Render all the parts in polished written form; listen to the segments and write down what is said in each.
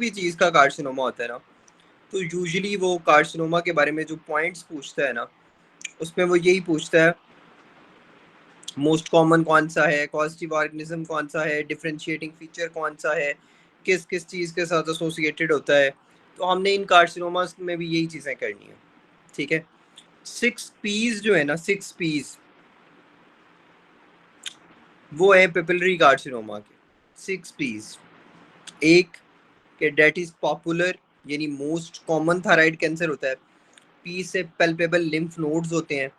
भी चीज़ का कार्सिनोमा होता है ना, तो यूजुअली वो कार्सिनोमा के बारे में जो पॉइंट्स पूछता है ना, उसमें वो यही पूछता है मोस्ट कॉमन कौन सा है, कॉजेटिव ऑर्गेनिज्म कौन सा है, डिफरेंशिएटिंग फीचर कौन सा है, किस किस चीज़ के साथ एसोसिएटेड होता है। तो हमने इन कार्सिनोमास में भी यही चीज़ें करनी है, ठीक है। 6 P's जो है ना, 6 P's वो है पेपिलरी कार्सिनोमा के 6 P's। एक कि डेट इज पॉपुलर यानी मोस्ट कॉमन थायराइड कैंसर होता है। पी से पैल्पेबल लिम्फ नोड्स होते हैं,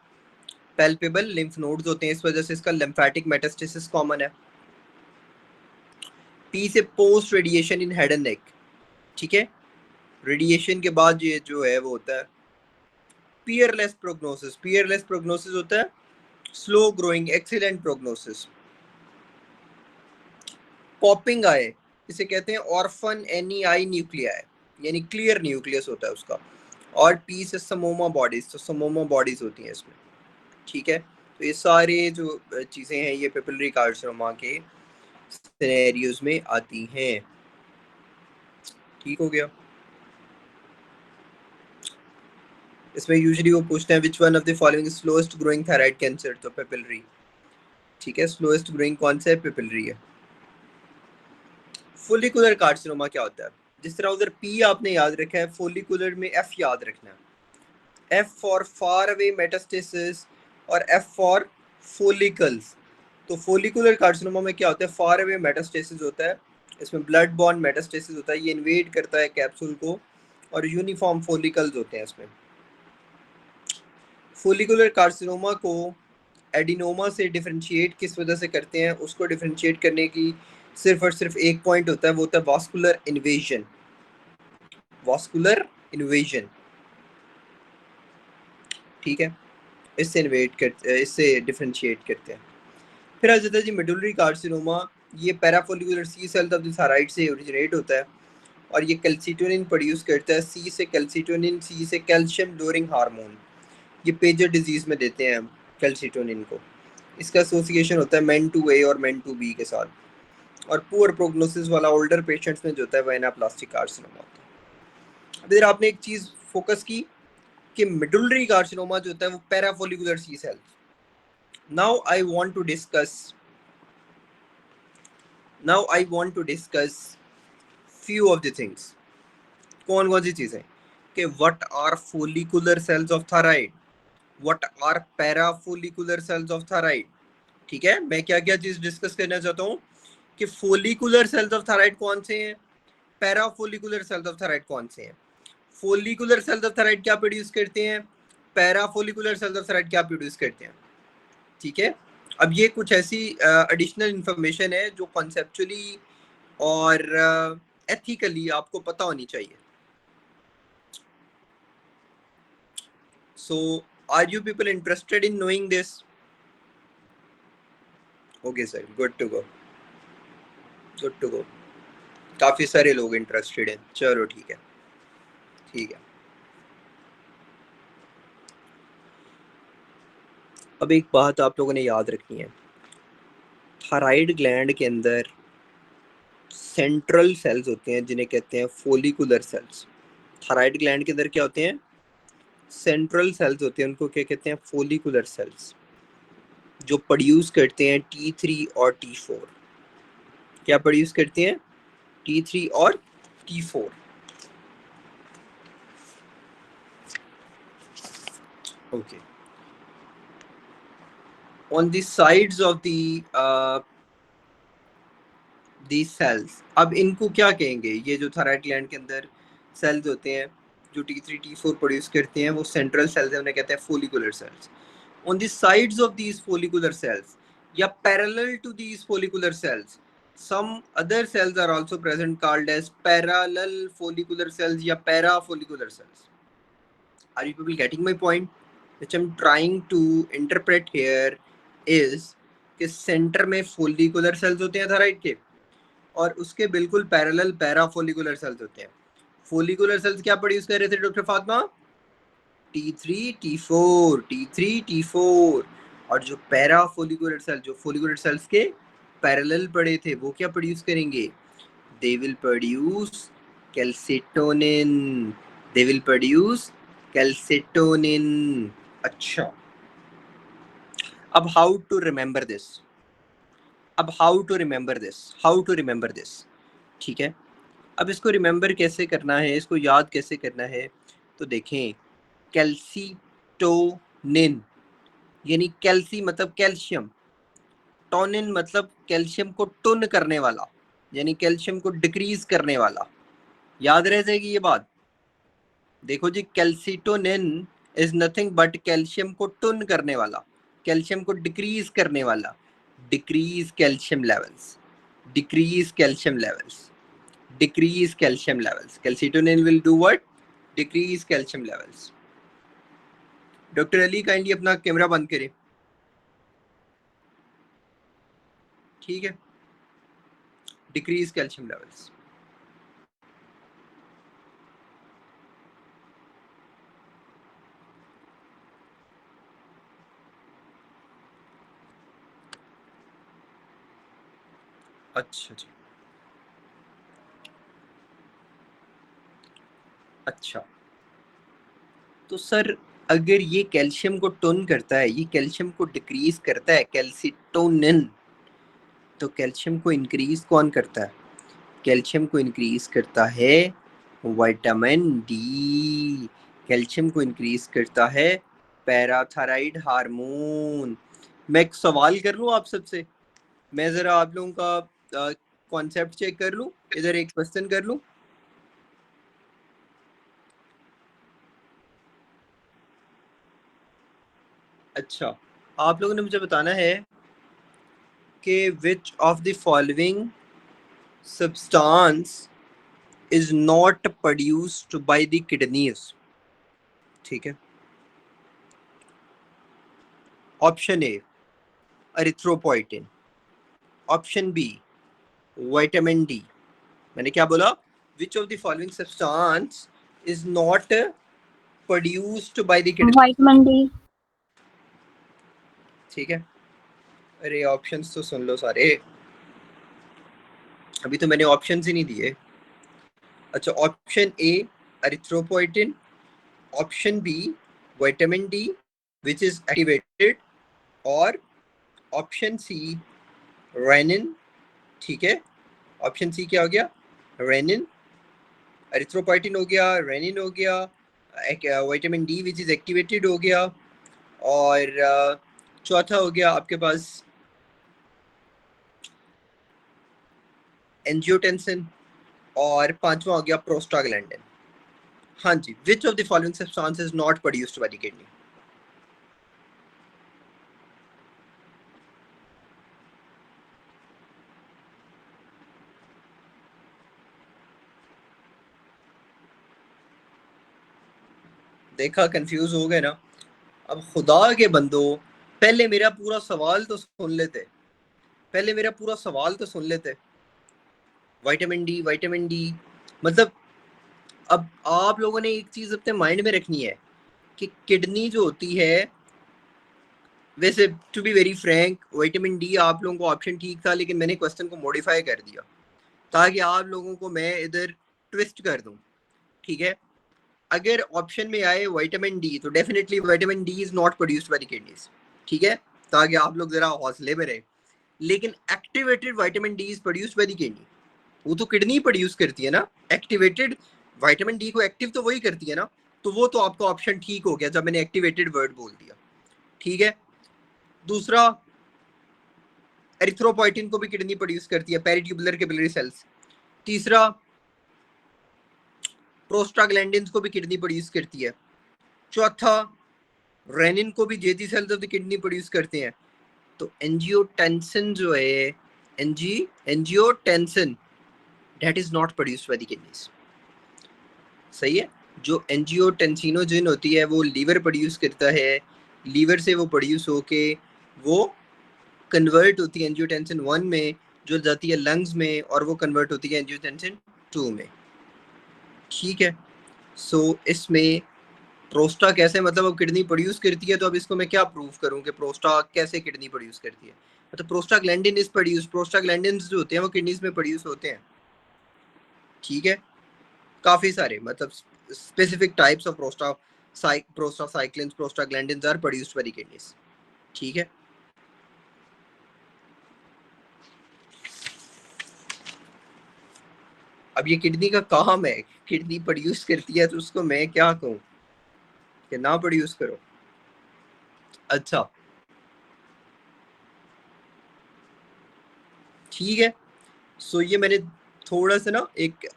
पैल्पेबल लिम्फ नोड्स होते हैं, इस वजह से इसका लिम्फेटिक मेटास्टेसिस कॉमन है। पी से post radiation in head and neck, ठीक है, रेडिएशन के बाद ये जो है वो होता है पियरलेस प्रोग्नोसिस। पियरलेस प्रोग्नोसिस होता है slow growing excellent prognosis. Popping eye, इसे कहते हैं ऑर्फन एनी आई न्यूक्लियाई, यानी क्लियर न्यूक्लियस होता है उसका। और पी से समोमा बॉडीज, तो समोमा बॉडीज होती हैं इसमें, ठीक है। तो ये सारे जो चीज़ें हैं ये पेपिलरी कार्सिनोमा के सिनेरियोज में आती हैं, ठीक हो गया। इसमें यूजुअली वो पूछते हैं which one of the following slowest growing thyroid cancer, तो पेपिलरी, ठीक है, स्लोएस्ट ग्रोइंग कौन सा है, पेपिलरी है। फोलिकुलर कार्सिनोमा क्या होता है, जिस तरह उधर पी आपने याद रखा है, फोलिकुलर में एफ याद रखना है। F for far away metastasis और एफ फॉर फोलिकल्स। तो फोलिकुलर कार्सिनोमा में क्या होता है, फार अवे मेटास्टेसिस होता है, इसमें ब्लड बॉर्न मेटास्टेसिस होता है, ये इन्वेड करता है कैप्सूल को, और यूनिफॉर्म फोलिकल्स होते हैं इसमें। फोलिकुलर कार्सिनोमा को एडिनोमा से डिफरेंशिएट किस वजह से करते हैं, उसको डिफरेंशिएट करने की सिर्फ और सिर्फ एक पॉइंट होता है, वो होता है वास्कुलर इन्वेजन। वास्कुलर इन्वेजन, ठीक है, इससे इन्वेट करते, इससे डिफरेंशिएट करते हैं। फिर आ जाता है जी मेडुलरी कार्सिनोमा। ये parafollicular C cells of the thyroid से ओरिजिनेट होता है, और ये कैल्सिटोनिन प्रोड्यूस करता है। सी से कैल्सिटोनिन, सी से कैल्शियम लोअरिंग हार्मोन, ये पेजर डिजीज में देते हैं हम कैल्सिटोनिन को। इसका एसोसिएशन होता है मेन टू ए और मेन टू बी के साथ। और पुअर प्रोग्नोसिस वाला ओल्डर पेशेंट्स में जो होता है वो एनाप्लास्टिक कार्सिनोमा होता है। अब इधर आपने एक चीज फोकस की कि मेडुलरी कार्सिनोमा जो होता है वो parafollicular C cells. Now I want to discuss few of the things। कौन कौन सी चीजें कि what are follicular cells of thyroid, what are parafollicular cells of thyroid, ठीक है। मैं क्या क्या चीज डिस्कस करना चाहता हूँ कि फोलिकुलर सेल्स ऑफ थायराइड कौन से हैं, पैराफोलिकुलर सेल्स ऑफ थायराइड कौन से हैं। फोलिकुलर सेल्स ऑफ थायराइड क्या प्रोड्यूस करते हैं, पैराफोलिकुलर सेल्स ऑफ थायराइड क्या प्रोड्यूस करते हैं, ठीक है। अब ये कुछ ऐसी एडिशनल इंफॉर्मेशन है जो कॉन्सेप्चुअली और एथिकली आपको पता होनी चाहिए। So, are you people interested in knowing this? Okay sir, good to go, good to go। काफी सारे लोग इंटरेस्टेड हैं, चलो ठीक है, ठीक है। अब एक बात आप लोगों ने याद रखनी है, थायराइड ग्लैंड के अंदर सेंट्रल सेल्स होते हैं जिन्हें कहते हैं फोलिकुलर सेल्स। थायराइड ग्लैंड के अंदर क्या होते हैं, सेंट्रल सेल्स होते हैं, उनको क्या कहते हैं, फोलिकुलर सेल्स, जो प्रोड्यूस करते हैं T3 और T4। क्या प्रोड्यूस करते हैं, T3 और T4। Okay, on the sides of these cells। अब इनको क्या कहेंगे, ये जो थायराइड ग्लैंड के अंदर सेल्स होते हैं जो T3 T4 प्रोड्यूस करते हैं, वो सेंट्रल सेल्स हैं, उन्हें कहते हैं follicular cells. on the sides of these follicular cells या parallel to these follicular cells some other cells are also present called as parallel follicular cells या parafollicular cells। Are you people getting my point? Which I'm trying to interpret here is कि centre में follicular sales होते हैं thyroid के, और उसके बिल्कुल parallel parafollicular sales होते हैं। फोलिकुलर सेल्स क्या प्रोड्यूस कर रहे थे doctor Fatima, T3 T4 T3 T4। और जो पैराफोलिकुलर सेल, जो फोलिकुलर सेल्स के पैरेलल पड़े थे, वो क्या प्रोड्यूस करेंगे, they will produce calcitonin, they will produce calcitonin. अच्छा, अब how to remember this, how to remember this, ठीक है। अब इसको रिमेंबर कैसे करना है, इसको याद कैसे करना है, तो देखें, कैल्सिटोनिन यानी कैल्सी मतलब कैल्शियम, टोनिन मतलब कैल्शियम को टुन करने वाला, यानी कैल्शियम को डिक्रीज करने वाला। याद रह जाएगी ये बात। देखो जी, calcitonin is nothing but calcium को टुन करने वाला, कैल्शियम को डिक्रीज करने वाला। Decrease calcium levels, decrease calcium levels, decrease calcium levels. Calcitonin will do what? Decrease calcium levels. Doctor Ali kindly अपना कैमरा बंद करें, ठीक है। Decrease calcium levels. अच्छा जी, अच्छा, तो सर अगर ये कैल्शियम को टोन करता है, ये कैल्शियम को डिक्रीज करता है, कैल्सिटोनिन, तो कैल्शियम को इंक्रीज कौन करता है? कैल्शियम को इंक्रीज करता है विटामिन डी, कैल्शियम को इंक्रीज करता है पैराथायराइड हार्मोन। मैं एक सवाल कर लूं आप सबसे, मैं जरा आप लोगों का कॉन्सेप्ट चेक कर लूं, इधर एक क्वेश्चन कर लूं। अच्छा, आप लोगों ने मुझे बताना है कि which of the following substance is not produced by the kidneys, ठीक है। Option A erythropoietin, option B vitamin D. मैंने क्या बोला? which of the following substance is not produced by the kidney? Vitamin D. ठीक है, अरे options तो सुन लो सारे, अभी तो मैंने ऑप्शंस ही नहीं दिए। अच्छा, option A erythropoietin, option B vitamin D which is activated, और ऑप्शन सी रेनिन, ठीक है। ऑप्शन सी क्या हो गया? रेनिन, एरिथ्रोपोइटिन हो गया, रेनिन हो गया, vitamin D which is activated हो गया, और चौथा हो गया आपके पास एंजियोटेंसिन, और पांचवा हो गया प्रोस्टाग्लैंडिन। हाँ जी, which of the following substance is not produced by the kidney? देखा, कंफ्यूज हो गए ना? अब खुदा के बंदो, पहले मेरा पूरा सवाल तो सुन लेते, पहले मेरा पूरा सवाल तो सुन लेते। विटामिन डी, विटामिन डी, मतलब अब आप लोगों ने एक चीज अपने माइंड में रखनी है कि किडनी जो होती है, वैसे to be very frank vitamin D आप लोगों को ऑप्शन ठीक था, लेकिन मैंने क्वेश्चन को मॉडिफाई कर दिया ताकि आप लोगों को मैं इधर ट्विस्ट कर दूं, ठीक है। अगर ऑप्शन में आए विटामिन डी, तो definitely vitamin D is not produced by the kidneys, ठीक है, ताकि आप लोग जरा हौसले में रहे। लेकिन activated vitamin D is produced by the kidney, वो तो किडनी प्रोड्यूस करती है ना। एक्टिवेटेड विटामिन डी को एक्टिव तो वही करती है ना, तो वो तो आपका ऑप्शन ठीक हो गया जब मैंने एक्टिवेटेड वर्ड बोल दिया, ठीक है। दूसरा, एरिथ्रोपोइटिन को भी किडनी प्रोड्यूस करती है, पेरिट्यूबुलर कैपिलरी सेल्स। तीसरा, प्रोस्टाग्लैंडिन्स को भी किडनी प्रोड्यूस करती है। चौथा, रेनिन को भी जेजी sales of the kidney produce करते हैं। तो एंजियोटेंसिन जो है, angiotensin that is not produced by the kidneys, सही है। जो एंजियोटेंसिनोजिन होती है वो लीवर प्रोड्यूस करता है, लीवर से वो प्रोड्यूस होके वो कन्वर्ट होती है एंजियोटेंसिन 1 में, जो जाती है लंग्स में, और वो कन्वर्ट होती है एंजियोटेंसिन 2 में, ठीक है। सो इसमें प्रोस्टा कैसे, मतलब अब किडनी प्रोड्यूस करती है, तो अब इसको मैं क्या प्रूव करूं कि प्रोस्टा कैसे किडनी प्रोड्यूस करती है? मतलब प्रोस्टाग्लैंडिन इज प्रोड्यूस, प्रोस्टाग्लैंडिन जो होते हैं वो किडनीज में प्रोड्यूस होते हैं, ठीक है। काफी सारे, मतलब specific types of prostacyclins, prostaglandins are produced by the kidneys. ठीक है, अब ये किडनी का काम है, किडनी प्रोड्यूस करती है, तो उसको मैं क्या कहूँ कि ना प्रोड्यूस करो। अच्छा ठीक है, सो ये मैंने थोड़ा सा ना एक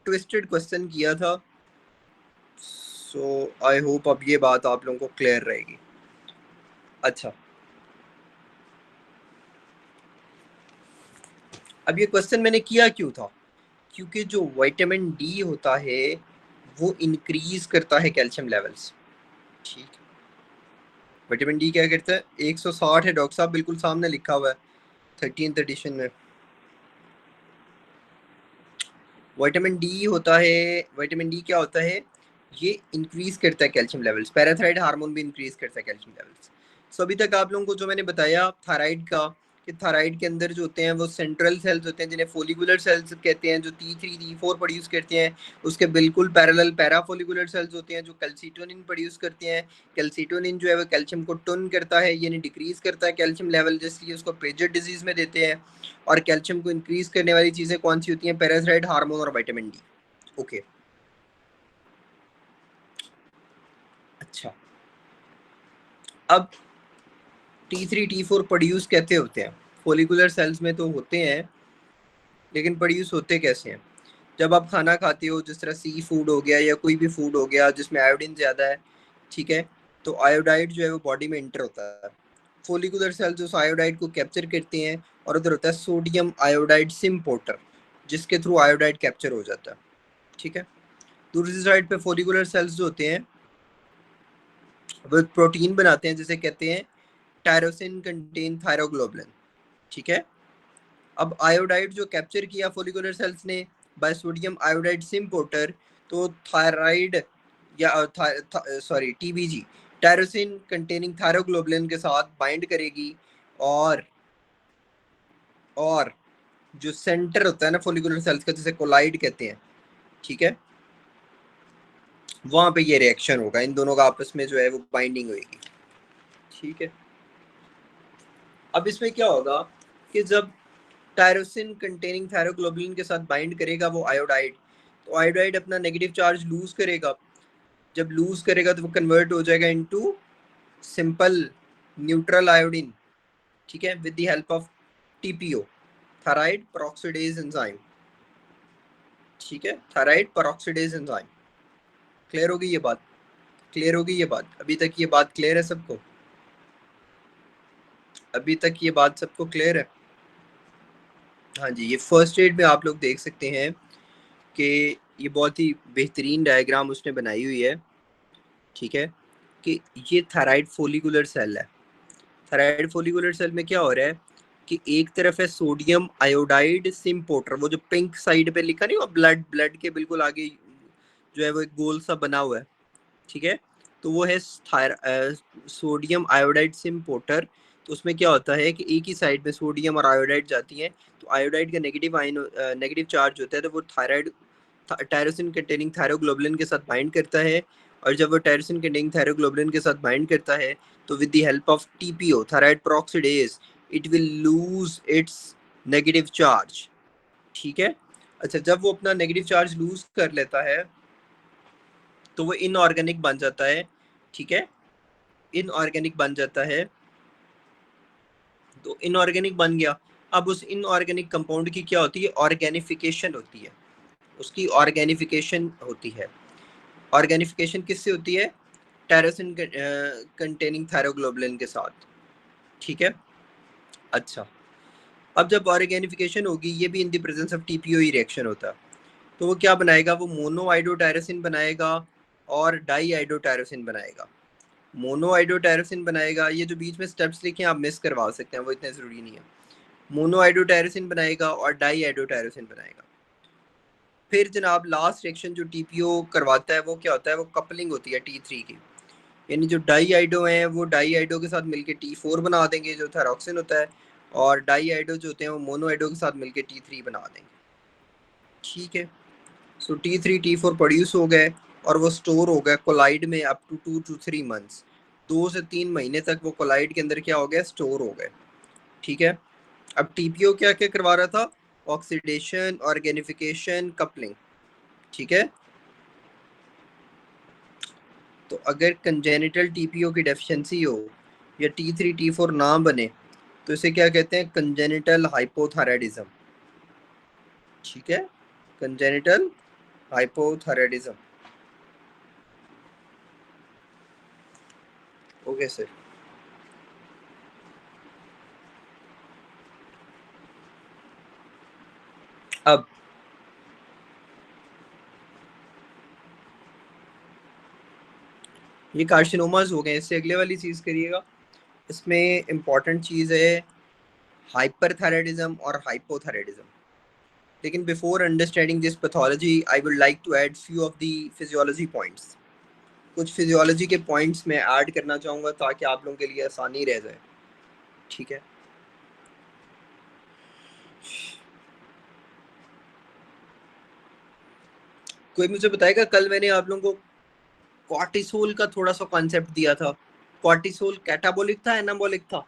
ट्विस्टेड क्वेश्चन किया था, सो आई होप अब ये बात आप लोगों को क्लियर रहेगी। अच्छा, अब ये क्वेश्चन मैंने किया क्यों था, क्योंकि जो विटामिन डी होता है वो इंक्रीज करता है कैल्शियम लेवल्स। ठीक, विटामिन डी क्या करता है, 160 है डॉक्टर साहब, बिल्कुल सामने लिखा हुआ है 13th एडिशन में। विटामिन डी होता है, विटामिन डी क्या होता है, ये इंक्रीज करता है कैल्शियम लेवल्स, पैराथायराइड हार्मोन भी इंक्रीज करता है कैल्शियम लेवल्स। सो अभी तक आप लोगों को जो मैंने बताया थायराइड का, कि थायराइड के अंदर जो होते हैं वो सेंट्रल सेल्स होते हैं जिन्हें फोलिकुलर सेल्स कहते हैं, जो T3 T4 प्रोड्यूस करते हैं। उसके बिल्कुल पैरेलल पैराफोलिकुलर सेल्स होते हैं जो कैल्सिटोनिन प्रोड्यूस करते हैं। कैल्सिटोनिन जो है वो कैल्शियम को टुन करता है, यानी डिक्रीज करता है कैल्शियम लेवल, जिसलिए उसको पेजेड डिजीज में देते हैं। और कैल्शियम को इंक्रीज करने वाली चीजें कौन सी होती हैं, पैराथायराइड हार्मोन और विटामिन डी। ओके, अच्छा, अब T3 T4 प्रोड्यूस कैसे होते हैं, फोलिकुलर सेल्स में तो होते हैं, लेकिन प्रोड्यूस होते कैसे हैं। जब आप खाना खाते हो, जिस तरह सी फूड हो गया या कोई भी फूड हो गया जिसमें आयोडीन ज़्यादा है, ठीक है, तो आयोडाइड जो है वो बॉडी में इंटर होता है। फोलिकुलर सेल्स उस आयोडाइड को कैप्चर करते हैं, और उधर होता है सोडियम आयोडाइड सिम्पोर्टर, जिसके थ्रू आयोडाइड कैप्चर हो जाता है। ठीक है, दूसरी साइड पे फोलिकुलर सेल्स जो होते हैं वो प्रोटीन बनाते हैं जिसे कहते हैं टायरोसिन कंटेन थायरोग्लोबुलिन। ठीक है, अब आयोडाइड जो कैप्चर किया फोलिकुलर सेल्स ने बाय सोडियम आयोडाइड सिम्पोर्टर, तो थायराइड या सॉरी टीबीजी, टायरोसिन कंटेनिंग थायरोग्लोबुलिन के साथ बाइंड करेगी, और और जो सेंटर होता है ना फोलिकुलर सेल्स का, जिसे कोलाइड कहते हैं, ठीक है, वहां पे ये रिएक्शन होगा, इन दोनों का आपस में जो है वो बाइंडिंग होगी। ठीक है, अब इसमें क्या होगा कि जब टायरोसिन कंटेनिंग थायरोग्लोबुलिन के साथ बाइंड करेगा वो आयोडाइड, तो आयोडाइड अपना नेगेटिव चार्ज लूज करेगा। जब लूज करेगा तो वो कन्वर्ट हो जाएगा इनटू सिंपल न्यूट्रल आयोडीन। ठीक है, with the help of TPO, thyroid peroxidase enzyme. ठीक है, थायराइड पेरोक्सिडेज एंजाइम। क्लियर होगी ये बात, क्लियर होगी ये बात, अभी तक ये बात क्लियर है सबको, अभी तक ये बात सबको क्लियर है। हाँ जी, ये फर्स्ट एड में आप लोग देख सकते हैं कि ये बहुत ही बेहतरीन डायग्राम उसने बनाई हुई है। ठीक है, कि ये थायराइड फोलिकुलर सेल है। थायराइड फोलिकुलर सेल में क्या हो रहा है कि एक तरफ है सोडियम आयोडाइड सिम्पोर्टर, वो जो पिंक साइड पे लिखा नहीं, वो ब्लड ब्लड के बिल्कुल आगे जो है वो एक गोल सा बना हुआ है। ठीक है, तो वो है सोडियम आयोडाइड सिम्पोर्टर। तो उसमें क्या होता है कि एक ही साइड में सोडियम और आयोडाइड जाती हैं, तो आयोडाइड का नेगेटिव चार्ज होता है, तो वो थायराइड टायरोसिन कंटेनिंग थायरोग्लोबुलिन के साथ बाइंड करता है। और जब वो टायरोसिन कंटेनिंग थायरोग्लोबुलिन के साथ बाइंड करता है, तो with the help of TPO, thyroid peroxidase, it will lose its negative charge. ठीक है, अच्छा, जब वो अपना नेगेटिव चार्ज लूज कर लेता है तो वो इनऑर्गेनिक बन जाता है। ठीक है, इनऑर्गेनिक बन जाता है, तो इनऑर्गेनिक बन गया। अब उस इनऑर्गेनिक कंपाउंड की क्या होती है, ऑर्गेनिफिकेशन होती है, उसकी ऑर्गेनिफिकेशन होती है। ऑर्गेनिफिकेशन किससे होती है, टायरोसिन कंटेनिंग थायरोग्लोबुलिन के साथ। ठीक है, अच्छा, अब जब ऑर्गेनिफिकेशन होगी, ये भी in the presence of TPO he reaction होता है, तो वो क्या बनाएगा, वो मोनोआइडोटायरोसिन बनाएगा और डाई आइडोटायरोसिन बनाएगा। मोनोआइडोटायरोसिन बनाएगा, ये जो बीच में स्टेप्स लिखे हैं आप मिस करवा सकते हैं, वो इतने ज़रूरी नहीं है। मोनोआइडोटायरोसिन बनाएगा और डाई आइडोटायरोसिन बनाएगा। फिर जनाब लास्ट रिएक्शन जो टीपीओ करवाता है वो क्या होता है, वो कपलिंग होती है T3 की, यानी जो डाई आइडो हैं वो डाई आइडो के साथ मिलकर T4 बना देंगे जो थायरॉक्सिन होता है, और डाई आइडो जो होते हैं वो मोनो आइडो के साथ मिलकर T3 बना देंगे। ठीक है, सो T3 T4 प्रोड्यूस हो गए और वो स्टोर हो गया कोलाइड में अप टू 2 to 3 मंथ्स, 2 से 3 महीने तक वो कोलाइड के अंदर क्या हो गया, स्टोर हो गए। ठीक है, अब टीपीओ क्या क्या करवा रहा था, ऑक्सीडेशन, ऑर्गेनिफिकेशन, कपलिंग। ठीक है, तो अगर कंजेनिटल टीपीओ की डेफिशिएंसी हो या T3 T4 ना बने तो इसे क्या कहते हैं, कंजेनिटल हाइपोथायराइडिज्म। ठीक है, कंजेनिटल हाइपोथायराइडिज्म। Okay sir. अब ये कार्सिनोमास हो गए, इससे अगले वाली चीज करिएगा। इसमें इंपॉर्टेंट चीज है हाइपरथायराइडिज्म और हाइपोथायराइडिज्म। लेकिन before understanding this pathology I would like to add few of the physiology points. कुछ फिजियोलॉजी के पॉइंट्स मैं ऐड करना चाहूंगा ताकि आप लोगों के लिए आसानी रह जाए। ठीक है, कोई मुझे बताएगा, कल मैंने आप लोगों को कॉर्टिसोल का थोड़ा सा कॉन्सेप्ट दिया था। कॉर्टिसोल कैटाबोलिक था, एनाबोलिक था?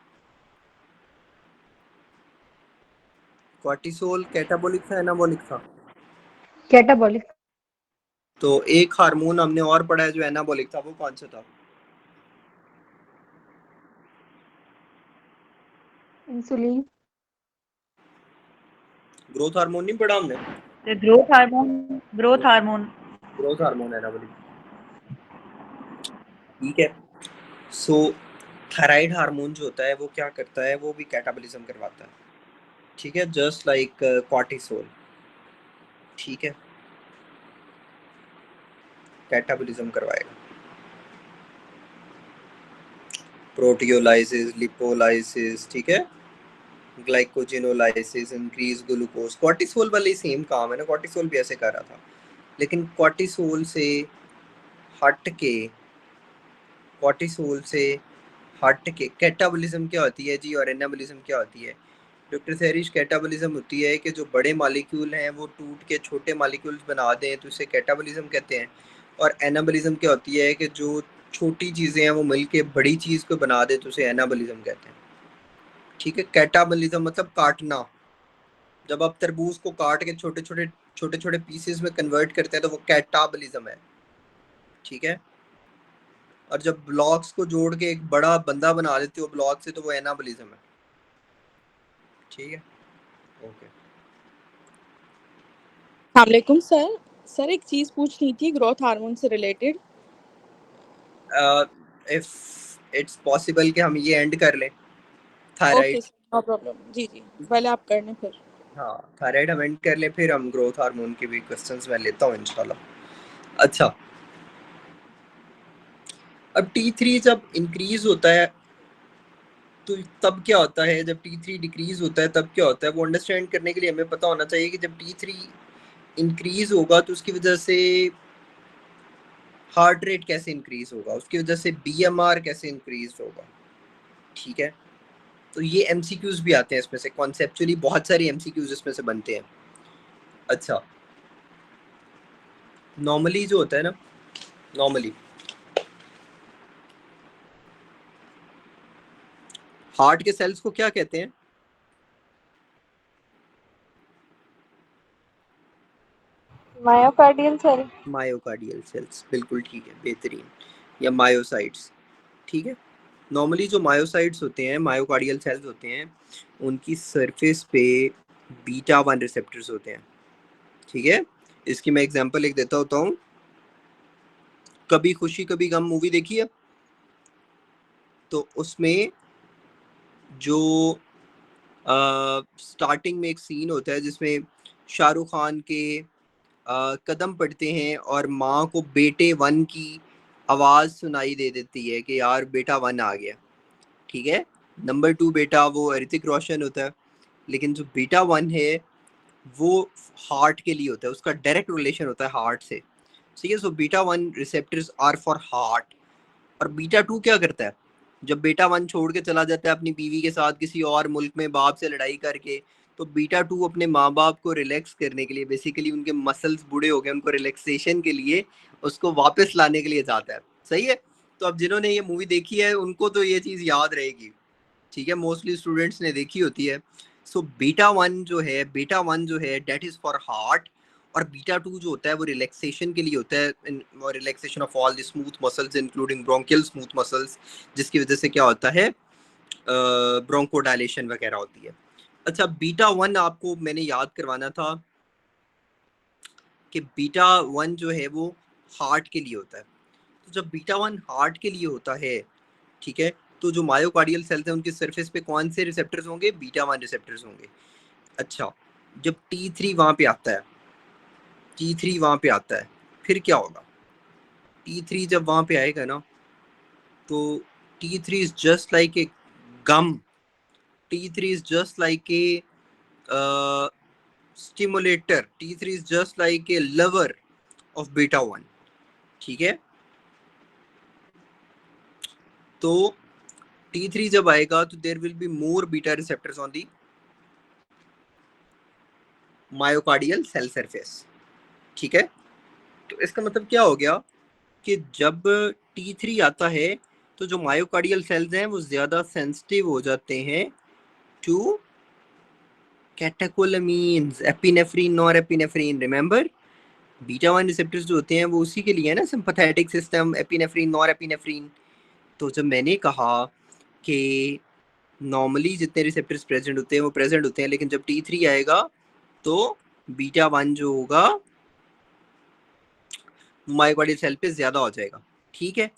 कॉर्टिसोल कैटाबोलिक था, एनाबोलिक था? कैटाबॉलिक। तो एक हार्मोन हमने और पढ़ा है जो एनाबोलिक था, वो कौन सा था? इंसुलिन। ग्रोथ हार्मोन नहीं पढ़ा हमने? Growth hormone, growth hormone, growth hormone anabolic. ठीक है, सो थायराइड हार्मोन जो होता है वो क्या करता है, वो भी कैटाबॉलिज्म करवाता है। ठीक है, जस्ट लाइक कॉर्टिसोल। ठीक है, कैटाबॉलिज्म करवाएगा। प्रोटियोलाइसिस, लिपोलाइसिस, ठीक है, ग्लाइकोजिनोलाइसिस, इंक्रीज ग्लूकोज। कॉर्टिसोल वाले सेम काम है ना, कॉर्टिसोल भी ऐसे कर रहा था। लेकिन कॉर्टिसोल से हट के, कॉर्टिसोल से हट के कैटाबॉलिज्म क्या होती है जी, और एनाबॉलिज्म क्या होती है? डॉक्टर सैरिश, कैटाबॉलिज्म होती है कि जो बड़े मॉलिक्यूल हैं वो टूट के छोटे मॉलिक्यूल्स बना दें, तो इसे कैटाबॉलिज्म कहते हैं। और एनाबॉलिज्म क्या होती है कि जो छोटी चीज़ें हैं वो मिलके बड़ी चीज़ को बना दे, तो उसे एनाबॉलिज्म कहते हैं। ठीक है, कैटाबॉलिज्म मतलब काटना। जब आप तरबूज को काट के छोटे छोटे पीसेस में कन्वर्ट करते हैं तो वो कैटाबॉलिज्म है। ठीक है, और जब ब्लॉक्स को जोड़ के एक बड़ा बंदा बना देते हो ब्लॉक से, तो वो एनाबॉलिज्म है। ठीक है, ओके। वालेकुम सर। सर एक चीज पूछनी थी ग्रोथ हार्मोन से रिलेटेड। इफ इट्स पॉसिबल कि हम ये एंड कर लें okay thyroid. Sir, no problem. जी जी, पहले आप कर लें फिर। हाँ, थायराइड हम एंड कर लें, फिर हम ग्रोथ हार्मोन के भी क्वेश्चंस मैं लेता हूँ इंशाल्लाह। अच्छा, अब T3 जब इंक्रीज होता है तो तब क्या होता है, जब T3 डिक्रीज होता है तब क्या होता है, वो अंडरस्टैंड करने के लिए हमें पता होना चाहिए कि जब T3 इंक्रीज होगा तो उसकी वजह से हार्ट रेट कैसे इंक्रीज होगा, उसकी वजह से BMR कैसे इंक्रीज होगा। ठीक है, तो ये MCQs भी आते हैं इसमें से, कॉन्सेप्चुअली बहुत सारी MCQs इसमें से बनते हैं। अच्छा, नॉर्मली जो होता है ना, नॉर्मली हार्ट के सेल्स को क्या कहते हैं? Myocardial cell. मायोकार्डियल सेल्स, बिल्कुल ठीक है, बेहतरीन। या मायोसाइट्स। ठीक है, नॉर्मली जो मायोसाइट्स होते हैं, मायोकार्डियल सेल्स होते हैं, उनकी सरफेस पे बीटा 1 रिसेप्टर्स होते हैं। ठीक है, इसकी मैं एग्जांपल एक देता होता हूँ। कभी खुशी कभी गम मूवी देखी है? तो उसमें जो स्टार्टिंग में एक सीन होता है जिसमें शाहरुख खान के कदम पड़ते हैं और माँ को बेटे 1 की आवाज़ सुनाई दे देती है कि यार बेटा 1 आ गया। ठीक है, नंबर 2 बेटा वो ऋतिक रोशन होता है, लेकिन जो बेटा 1 है वो हार्ट के लिए होता है, उसका डायरेक्ट रिलेशन होता है हार्ट से। ठीक है, so beta 1 receptors are for heart. और बीटा 2 क्या करता है, जब बेटा 1 छोड़ के चला जाता है अपनी बीवी के साथ किसी और मुल्क में बाप से लड़ाई करके, तो बीटा 2 अपने माँ बाप को रिलैक्स करने के लिए, बेसिकली उनके मसल्स बूढ़े हो गए, उनको रिलैक्सेशन के लिए उसको वापस लाने के लिए जाता है। सही है। तो अब जिन्होंने ये मूवी देखी है उनको तो ये चीज़ याद रहेगी, ठीक है, मोस्टली स्टूडेंट्स ने देखी होती है। सो बीटा 1 जो है डेट इज फॉर हार्ट, और बीटा 2 जो होता है वो रिलैक्सेशन के लिए होता है, relaxation of all the smooth muscles including bronchial smooth muscles, जिसकी वजह से क्या होता है, ब्रोंकोडायलेशन वगैरह होती है। अच्छा, बीटा 1 आपको मैंने याद करवाना था कि बीटा 1 जो है वो हार्ट के लिए होता है। तो जब बीटा 1 हार्ट के लिए होता है, ठीक है, तो जो मायोकार्डियल सेल्स हैं उनकी सरफेस पे कौन से रिसेप्टर्स होंगे, बीटा 1 रिसेप्टर्स होंगे। अच्छा, जब T3 वहाँ पे आता है, T3 वहाँ पे आता है, फिर क्या होगा? T3 जब वहाँ पे आएगा ना, तो T3 is just like a gum. T3 is just like a stimulator. T3 is just like a lover of beta 1. ठीक है, तो T3 जब आएगा तो there will be more beta receptors on the myocardial cell surface. ठीक है, तो इसका मतलब क्या हो गया कि जब T3 आता है तो जो मायोकार्डियल सेल्स हैं वो ज़्यादा सेंसिटिव हो जाते हैं to catecholamines, epinephrine, norepinephrine. Remember, beta 1 receptors जो होते हैं वो उसी के लिए है ना, सिंपैथेटिक सिस्टम, एपिनेफ्रीन, नॉरएपिनेफ्रीन। तो जब मैंने कहा कि नॉर्मली जितने रिसेप्टर्स प्रेजेंट होते हैं वो प्रेजेंट होते हैं, लेकिन जब T3 आएगा तो बीटा 1 जो होगा मायोकार्डियल सेल पे ज्यादा हो जाएगा। ठीक है,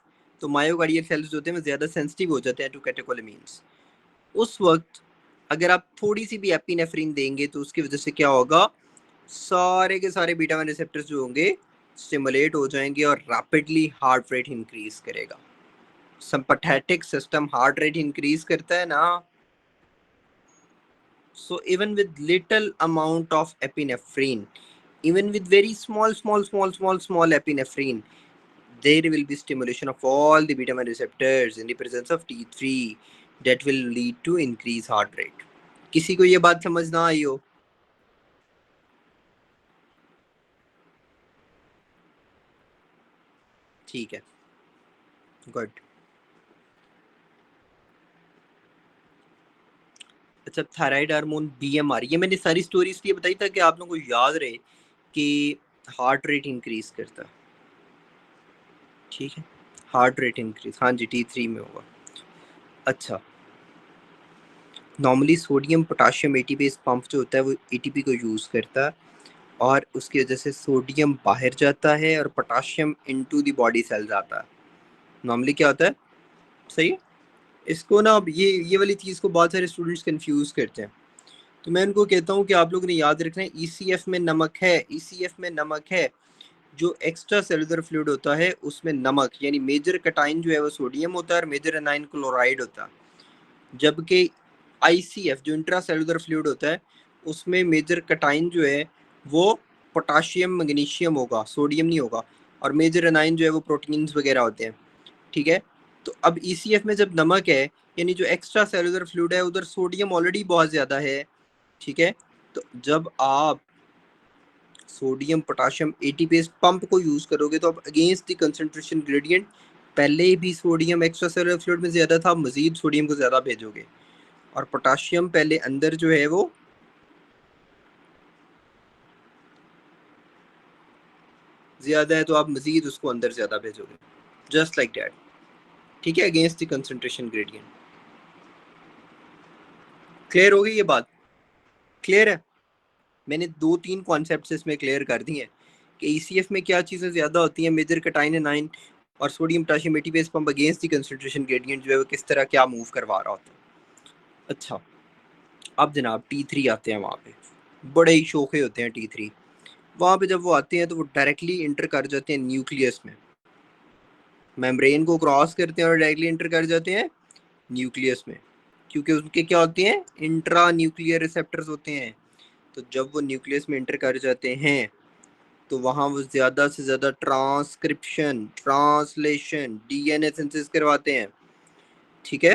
तो मायोकार्डियल सेल्स जो होते हैं वो ज्यादा सेंसिटिव हो जाते हैं टू कैटेकोलामीन्स। उस वक्त अगर आप थोड़ी सी भी एपिनेफ्रीन देंगे तो उसकी वजह से क्या होगा, सारे के सारे बीटा 1 रिसेप्टर्स जो होंगे स्टिमुलेट हो जाएंगे और रैपिडली हार्ट रेट इंक्रीज करेगा। Sympathetic system heart rate increase करता है ना, so even with little amount of epinephrine, even with very small epinephrine, there will be stimulation of all the beta 1 receptors in the presence of T3 that will lead to increase heart rate. किसी को ये बात समझ ना आई हो? ठीक है, good. अच्छा, थायराइड हार्मोन BMR, ये मैंने सारी स्टोरी इसलिए बताई था कि आप लोगों को याद रहे कि हार्ट रेट इंक्रीज करता है। ठीक है, हार्ट रेट इंक्रीज, हाँ जी, T3 में होगा। अच्छा, normally sodium potassium ATP pump जो होता है वो ATP को यूज़ करता है, और उसकी वजह से सोडियम बाहर जाता है और potassium into the body cells आता है। नॉर्मली क्या होता है, सही है। इसको ना अब ये वाली चीज़ को बहुत सारे स्टूडेंट्स कंफ्यूज करते हैं, तो मैं उनको कहता हूँ कि आप लोगों ने याद रखना है ECF में नमक है, ECF में नमक है। जो एक्स्ट्रा सेलुलर फ्लूइड होता है उसमें नमक यानी मेजर कटाइन जो है वो सोडियम होता है और मेजर एनाइन क्लोराइड होता है, जबकि ICF जो इंट्रा सेलुलर फ्लूइड होता है उसमें मेजर कटाइन जो है वो पोटाशियम मैग्नीशियम होगा, सोडियम नहीं होगा, और मेजर एनाइन जो है वो प्रोटीन्स वगैरह होते हैं। ठीक है, तो अब ECF में जब नमक है यानी जो एक्स्ट्रा सेलुलर फ्लूइड है उधर सोडियम ऑलरेडी बहुत ज़्यादा है। ठीक है, तो जब आप सोडियम पोटाशियम ATP पंप को यूज़ करोगे तो अब अगेंस्ट द कंसंट्रेशन ग्रेडियंट पहले भी सोडियम एक्स्ट्रा सेलुलर फ्लूइड में ज़्यादा था, मजीद सोडियम को ज़्यादा भेजोगे, और पोटाशियम पहले अंदर जो है वो ज़्यादा है तो आप मजीद उसको अंदर ज़्यादा भेजोगे, जस्ट लाइक दैट। ठीक है, against the concentration gradient. Clear हो गई ये बात? क्लियर है? मैंने 2-3 कॉन्सेप्ट्स इसमें क्लियर कर दिए हैं कि ECF में क्या चीज़ें ज़्यादा होती हैं, मेजर कटाइन एनाइन और sodium potassium ATP pump against the concentration gradient जो है वो किस तरह क्या मूव करवा रहा होता है। अच्छा, अब जनाब T3 आते हैं, वहाँ पे बड़े ही शोखे होते हैं T3। वहाँ पे जब वो आते हैं तो वो डायरेक्टली इंटर कर जाते हैं न्यूक्लियस में, मेम्ब्रेन को क्रॉस करते हैं और डायरेक्टली इंटर कर जाते हैं न्यूक्लियस में, क्योंकि उनके क्या होते हैं, इंट्रा न्यूक्लियर रिसेप्टर्स होते हैं। तो जब वो न्यूक्लियस में इंटर कर जाते हैं तो वहाँ वो ज़्यादा से ज़्यादा ट्रांसक्रिप्शन, ट्रांसलेशन, DNA सिंथेसिस करवाते हैं। ठीक है,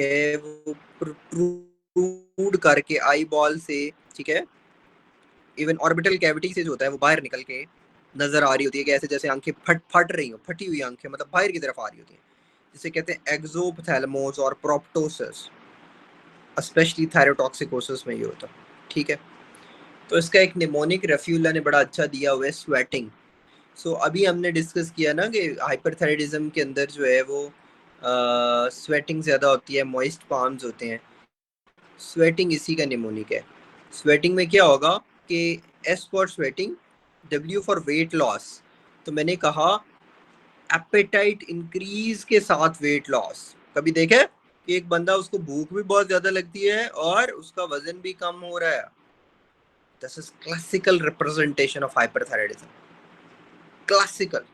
है वो प्रोट्रूड करके आई बॉल से, ठीक है, इवन ऑर्बिटल कैविटी से जो होता है वो बाहर निकल के नजर आ रही होती है कि ऐसे जैसे आंखें फट रही हो, फटी हुई आंखें, मतलब बाहर की तरफ आ रही होती हैं, जिसे कहते हैं एक्सोपथैलेमोस और प्रोप्टोसिस, स्पेशली थायरोटॉक्सिकोसिस में ये होता है, ठीक है। तो इसका एक निमोनिक रेफ्यूला ने बड़ा अच्छा दिया हुआ है, स्वेटिंग। सो अभी हमने डिस्कस किया ना कि हाइपरथायराइडिज्म के अंदर जो है वो स्वेटिंग ज़्यादा होती है, मॉइस्ट पाम्स होते हैं, स्वेटिंग इसी का निमोनिक है। स्वेटिंग में क्या होगा कि S for sweating, W for weight loss. तो मैंने कहा एपेटाइट इंक्रीज के साथ वेट लॉस। कभी देखे कि एक बंदा, उसको भूख भी बहुत ज़्यादा लगती है और उसका वजन भी कम हो रहा है? This is classical representation of hyperthyroidism, classical.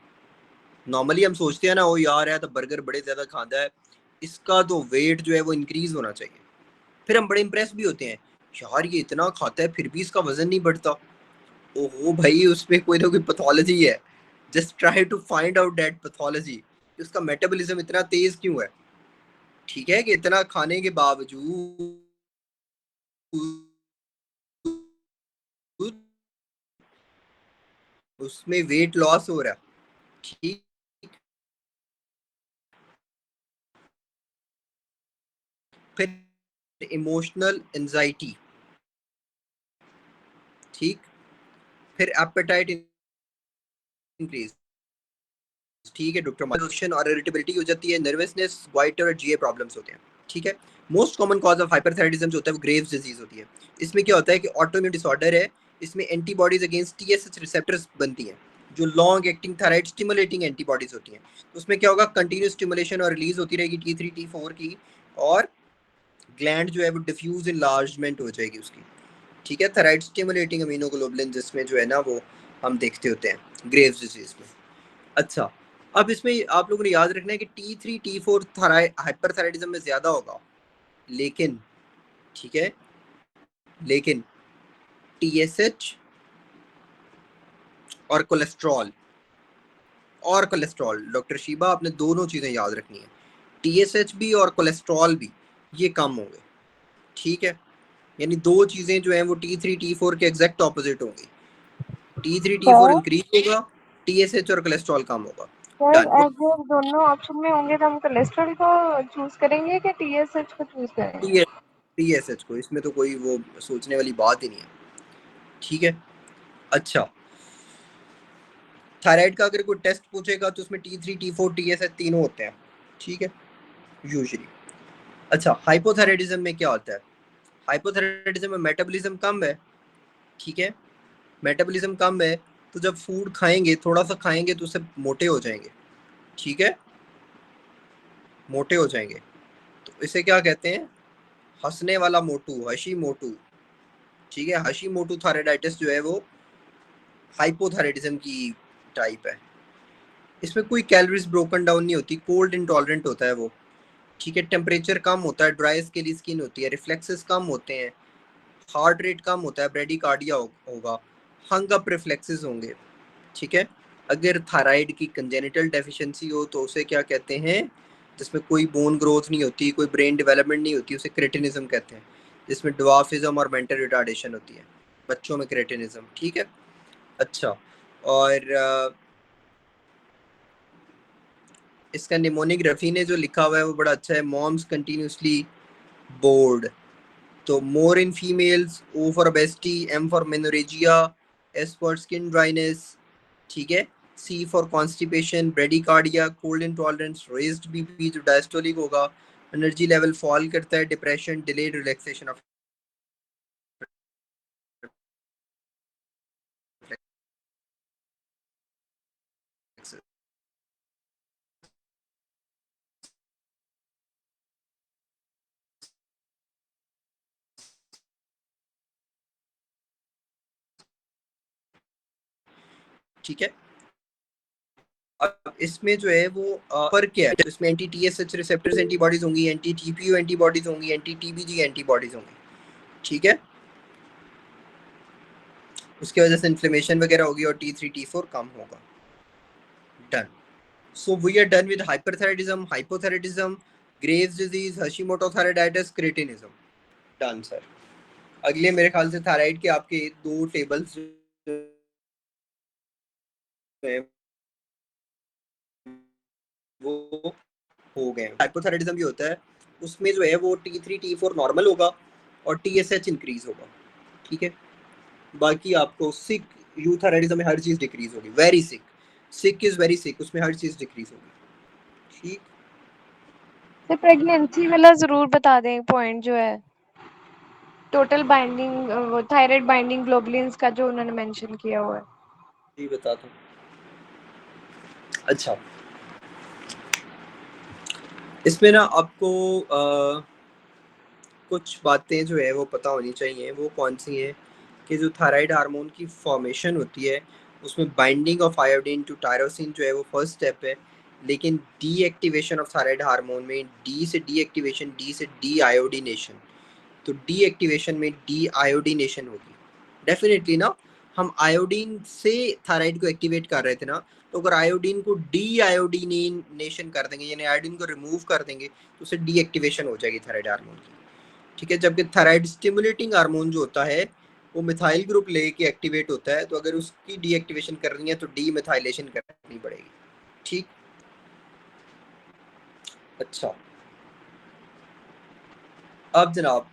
Normally हम सोचते हैं ना, वो यार है तो बर्गर बड़े ज़्यादा खाता है, इसका तो वेट जो है वो इंक्रीज होना चाहिए। फिर हम बड़े इंप्रेस भी होते हैं, यार ये इतना खाता है फिर भी इसका वजन नहीं बढ़ता। ओहो भाई, उसमें कोई ना कोई पैथोलॉजी है। Just try to find out that pathology. उसका मेटाबॉलिज्म इतना तेज क्यों है? ठीक है कि इतना खाने के बावजूद उसमें वेट लॉस हो रहा है, ठीक। फिर इमोशनल एंजाइटी, ठीक। फिर एपेटाइट इंक्रीज, ठीक है, डॉक्टर और इरिटेबिलिटी हो जाती है, नर्वसनेस, गोइटर और जीए प्रॉब्लम्स होते हैं, ठीक है। Most common cause of hyperthyroidism जो होता है वो ग्रेव्स डिजीज होती है। इसमें क्या होता है कि ऑटोइम्यून डिसऑर्डर है, इसमें एंटीबॉडीज अगेंस्ट टीएसएच रिसेप्टर्स बनती हैं, जो long acting thyroid stimulating antibodies होती हैं। तो उसमें क्या होगा, कंटिन्यूस स्टिमुलेशन और रिलीज होती रहेगी T3 T4 की, और ग्लैंड जो है वो डिफ्यूज इनलार्जमेंट हो जाएगी उसकी, ठीक है। थायराइड स्टिमुलेटिंग अमीनोग्लोबुलिन जिसमें जो है ना वो हम देखते होते हैं ग्रेव्स डिजीज में। अच्छा, अब इसमें आप लोगों ने याद रखना है कि T3 T4 हाइपरथायराइडिज्म में ज़्यादा होगा, लेकिन, ठीक है, लेकिन TSH और कोलेस्ट्रॉल, डॉक्टर शीबा आपने दोनों चीज़ें याद रखनी है, TSH भी और कोलेस्ट्रॉल भी, ये कम होंगे, ठीक है। यानी दो चीज़ें जो हैं वो T3 T4 के एग्जैक्ट ऑपोजिट होंगी। T3 T4 सर इंक्रीज होगा, TSH और कोलेस्ट्रॉल कम होगा। Sir done. अगर दोनों ऑप्शन में होंगे तो हम कोलेस्ट्रॉल को चूज करेंगे कि टीएसएच को चूज करेंगे? TSH को, इसमें तो कोई वो सोचने वाली बात ही नहीं है, ठीक है। अच्छा, थायराइड का अगर कोई टेस्ट पूछेगा तो उसमें T3 T4 TSH तीनों होते हैं, ठीक है, यूजुअली। अच्छा, हाइपोथायराइडिज्म में क्या होता है? हाइपोथायराइडिज्म में मेटाबॉलिज्म कम है, ठीक है, मेटाबॉलिज्म कम है, तो जब फूड खाएंगे, थोड़ा सा खाएंगे तो उससे मोटे हो जाएंगे, ठीक है, मोटे हो जाएंगे। तो इसे क्या कहते हैं? हंसने वाला मोटू, हशी मोटू, ठीक है। हशी मोटू थायराइडाइटिस जो है वो हाइपोथायराइडिज्म की टाइप है। इसमें कोई कैलोरीज ब्रोकन डाउन नहीं होती, कोल्ड इंटॉलरेंट होता है वो, ठीक है। टेम्परेचर कम होता है, ड्राई स्केली स्किन होती है, रिफ्लेक्सेस कम होते हैं, हार्ट रेट कम होता है, ब्रेडिकार्डिया होगा, हंग अप रिफ्लेक्सेस होंगे, ठीक है। अगर थायराइड की कंजेनिटल डेफिशिएंसी हो तो उसे क्या कहते हैं? जिसमें कोई बोन ग्रोथ नहीं होती, कोई ब्रेन डेवलपमेंट नहीं होती, उसे क्रेटिनिज्म कहते हैं, जिसमें ड्वार्फिज्म और मेंटल रिटार्डेशन होती है बच्चों में, क्रेटिनिज्म, ठीक है। अच्छा, और इसका निमोनिक रफ़ी ने जो लिखा हुआ है वो बड़ा अच्छा है, मॉम्स कंटिन्यूसली बोर्ड। तो more in females, O for obesity, M for menorrhagia, S for skin dryness, ठीक है, C for constipation, bradycardia, cold intolerance, raised BP जो डायस्टोलिक होगा, एनर्जी लेवल फॉल करता है, डिप्रेशन, डिलेड रिलैक्सेशन ऑफ, ठीक है। अब इसमें जो है वो फर्क क्या है? तो इसमें एंटी टीएसएच रिसेप्टर्स एंटीबॉडीज होंगी, एंटी टीपीयू एंटीबॉडीज होंगी, एंटी टीबीजी एंटीबॉडीज होंगी, ठीक है। उसकी वजह से इन्फ्लेमेशन वगैरह होगी और T3 T4 कम होगा। Done. So we are done with hyperthyroidism, hypothyroidism, Graves disease, Hashimoto thyroiditis, cretinism. Done sir. अगले मेरे ख्याल से थायराइड के आपके 2 टेबल्स वो हो गए। हाइपोथायराइडिज्म जो होता है उसमें जो है वो T3 T4 नॉर्मल होगा और TSH इंक्रीज होगा, ठीक है। बाकी आपको सिक यूथायराइडिज्म में हर चीज डिक्रीज होगी, very sick, sick is very sick, उसमें हर चीज डिक्रीज होगी, ठीक। तो प्रेगनेंसी वाला जरूर बता दें पॉइंट जो है, टोटल बाइंडिंग वो थायराइड बाइंडिंग ग्लोबुलिन्स का जो उन्होंने मेंशन किया हुआ है। जी बताता हूँ। अच्छा, इसमें ना आपको कुछ बातें जो है वो पता होनी चाहिए। वो कौन सी हैं कि जो थायराइड हार्मोन की फॉर्मेशन होती है उसमें binding of iodine to tyrosine जो है वो फर्स्ट स्टेप है, लेकिन डीएक्टिवेशन ऑफ थायराइड हार्मोन में डी से डीएक्टिवेशन, डी से डी आयोडीनेशन, तो डीएक्टिवेशन में डी आयोडीनेशन होगी डेफिनेटली ना। हम आयोडीन से थायराइड को एक्टिवेट कर रहे थे ना, तो अगर आयोडीन को डी आयोडीनेशन कर देंगे यानी आयोडीन को रिमूव कर देंगे तो उससे डीएक्टिवेशन हो जाएगी थायराइड हार्मोन की, ठीक है। जबकि थायराइड स्टिमुलेटिंग हार्मोन जो होता है वो मिथाइल ग्रुप लेके एक्टिवेट होता है, तो अगर उसकी डीएक्टिवेशन करनी है तो डी मिथाइलेशन करनी पड़ेगी, ठीक। अच्छा, अब जनाब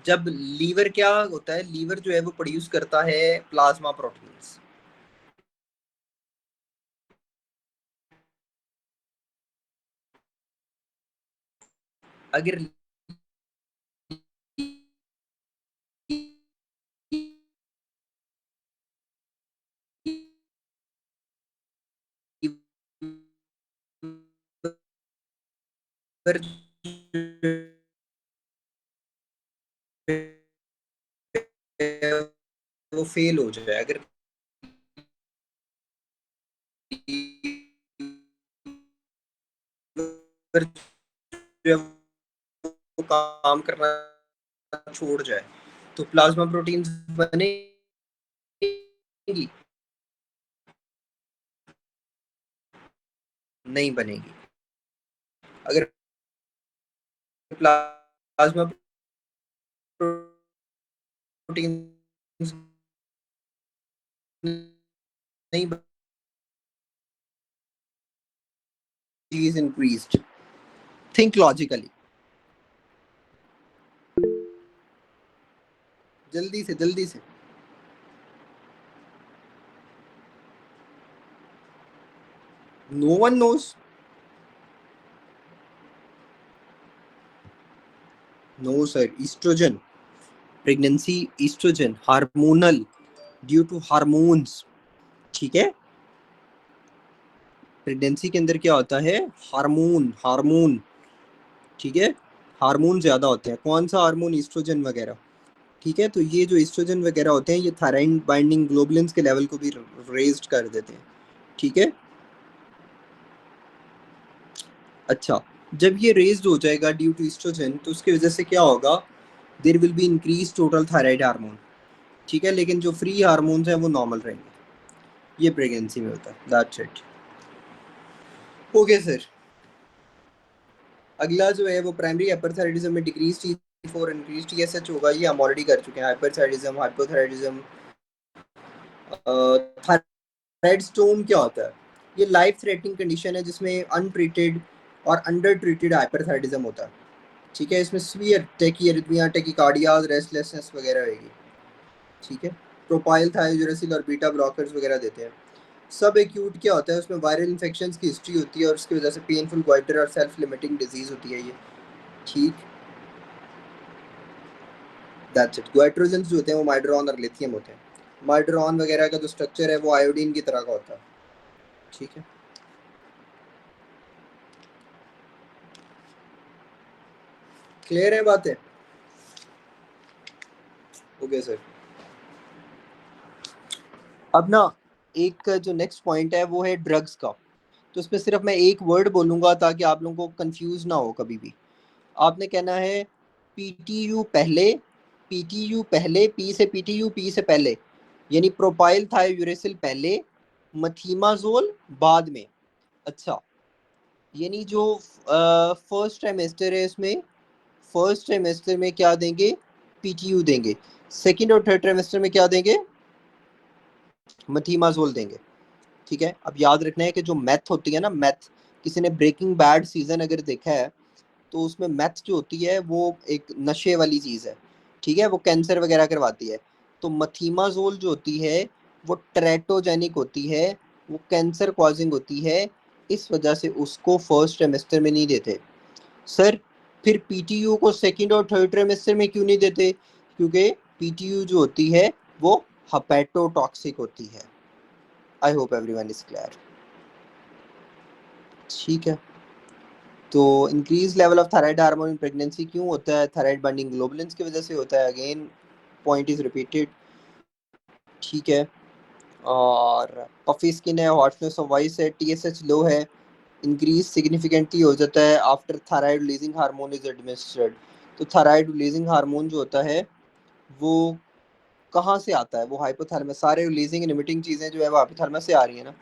जब लीवर क्या होता है, लीवर जो है वो प्रोड्यूस करता है प्लाज्मा प्रोटीन्स। अगर लीवर वो फेल हो जाए, अगर लीवर जो है वो काम करना छोड़ जाए तो प्लाज्मा प्रोटीन्स बनेगी, नहीं बनेगी। अगर प्लाज्मा प्रोटीन्स नहीं is increased, think logically, जल्दी से जल्दी से। no one knows, no sir, estrogen, pregnancy estrogen hormonal due to hormones, ठीक है। प्रेगनेंसी के अंदर क्या होता है, हार्मोन, हार्मोन, ठीक है, हार्मोन ज्यादा होते हैं। कौन सा हार्मोन, ईस्ट्रोजन वगैरह, ठीक है। तो ये जो ईस्ट्रोजन वगैरह होते हैं ये थायराइड बाइंडिंग ग्लोबुलिन्स के लेवल को भी रेज्ड कर देते हैं, ठीक है। अच्छा, जब ये रेज्ड हो जाएगा ड्यू टू ईस्ट्रोजन तो उसकी वजह से क्या होगा, there will be increase total thyroid hormone, ठीक है। लेकिन जो फ्री हार्मोन्स हैं वो नॉर्मल रहेंगे, ये प्रेगनेंसी में होता है, दैट्स इट। ओके सर, अगला जो है वो प्राइमरी हाइपरथायराइडिज्म में डिक्रीज T4 इंक्रीज TSH होगा, ये हम ऑलरेडी कर चुके हैं। Hyperthyroidism, hypothyroidism. थायराइड स्टोन क्या होता है, ये लाइफ थ्रेटनिंग कंडीशन है जिसमें अनट्रीटेड और अंडर ट्रीटेड हाइपरथायराइडिज्म होता है, ठीक है। इसमें सीवियर टेकीआरिथमिया, टेकीकार्डिया, रेस्टलेसनेस वगैरह होगी, ठीक है। प्रोपाइल थायोजुरेसिल और बीटा ब्लॉकर्स वगैरह देते हैं। सब एक्यूट क्या होता है, उसमें वायरल इन्फेक्शंस की हिस्ट्री होती है और उसकी वजह से पेनफुल ग्वाइटर और सेल्फ लिमिटिंग डिजीज होती है ये, ठीक। That's it. ग्वाइट्रोजेंस जो होते हैं वो माइड्रोन और लिथियम होते हैं। माइड्रोन वगैरह का जो स्ट्रक्चर है वो आयोडीन की तरह का होता है, ठीक है। क्लियर है बातें? Okay sir. अब ना एक जो नेक्स्ट पॉइंट है वो है ड्रग्स का। तो इसमें सिर्फ मैं एक वर्ड बोलूंगा ताकि आप लोगों को कंफ्यूज ना हो कभी भी। आपने कहना है PTU पहले, PTU पहले, P से PTU, P से पहले, यानी प्रोपाइल थायोयूरेसिल पहले, मथीमाजोल बाद में। अच्छा, यानी जो फर्स्ट ट्राइमेस्टर है इसमें फर्स्ट ट्राइमेस्टर में क्या देंगे, पीटीयू देंगे, सेकंड और थर्ड ट्राइमेस्टर में क्या देंगे, मथीमाजोल देंगे। ठीक है, अब याद रखना है कि जो मैथ होती है ना, मैथ, किसी ने ब्रेकिंग बैड सीजन अगर देखा है तो उसमें मैथ जो होती है वो एक नशे वाली चीज़ है। ठीक है, वो कैंसर वगैरह करवाती है। तो मथीमाजोल जो होती है वो टेरेटोजेनिक होती है, वो कैंसर कॉजिंग होती है, इस वजह से उसको फर्स्ट ट्राइमेस्टर में नहीं देते। सर फिर पीटीयू को सेकंड और थर्ड ट्राइमेस्टर में क्यों नहीं देते? क्योंकि पीटीयू जो होती है वो हेपेटोटॉक्सिक होती है। I hope everyone is clear. ठीक है, तो increase level of thyroid hormone in pregnancy क्यों होता है? थायराइड बाइंडिंग ग्लोबुलिन्स की वजह से होता है। Again point is repeated. ठीक है, और पफी स्किन है, हॉटनेस ऑफ वॉइस है, टीएसएच लो है, इंक्रीज सिग्निफिकेंटली हो जाता है after thyroid releasing hormone is administered. तो थायराइड रिलीजिंग हार्मोन जो होता है वो कहाँ से आता है? वो हाइपोथैलेमस। सारे रिलीजिंग इमिटिंग चीज़ें जो है वो हाइपोथैलेमस से आ रही है ना।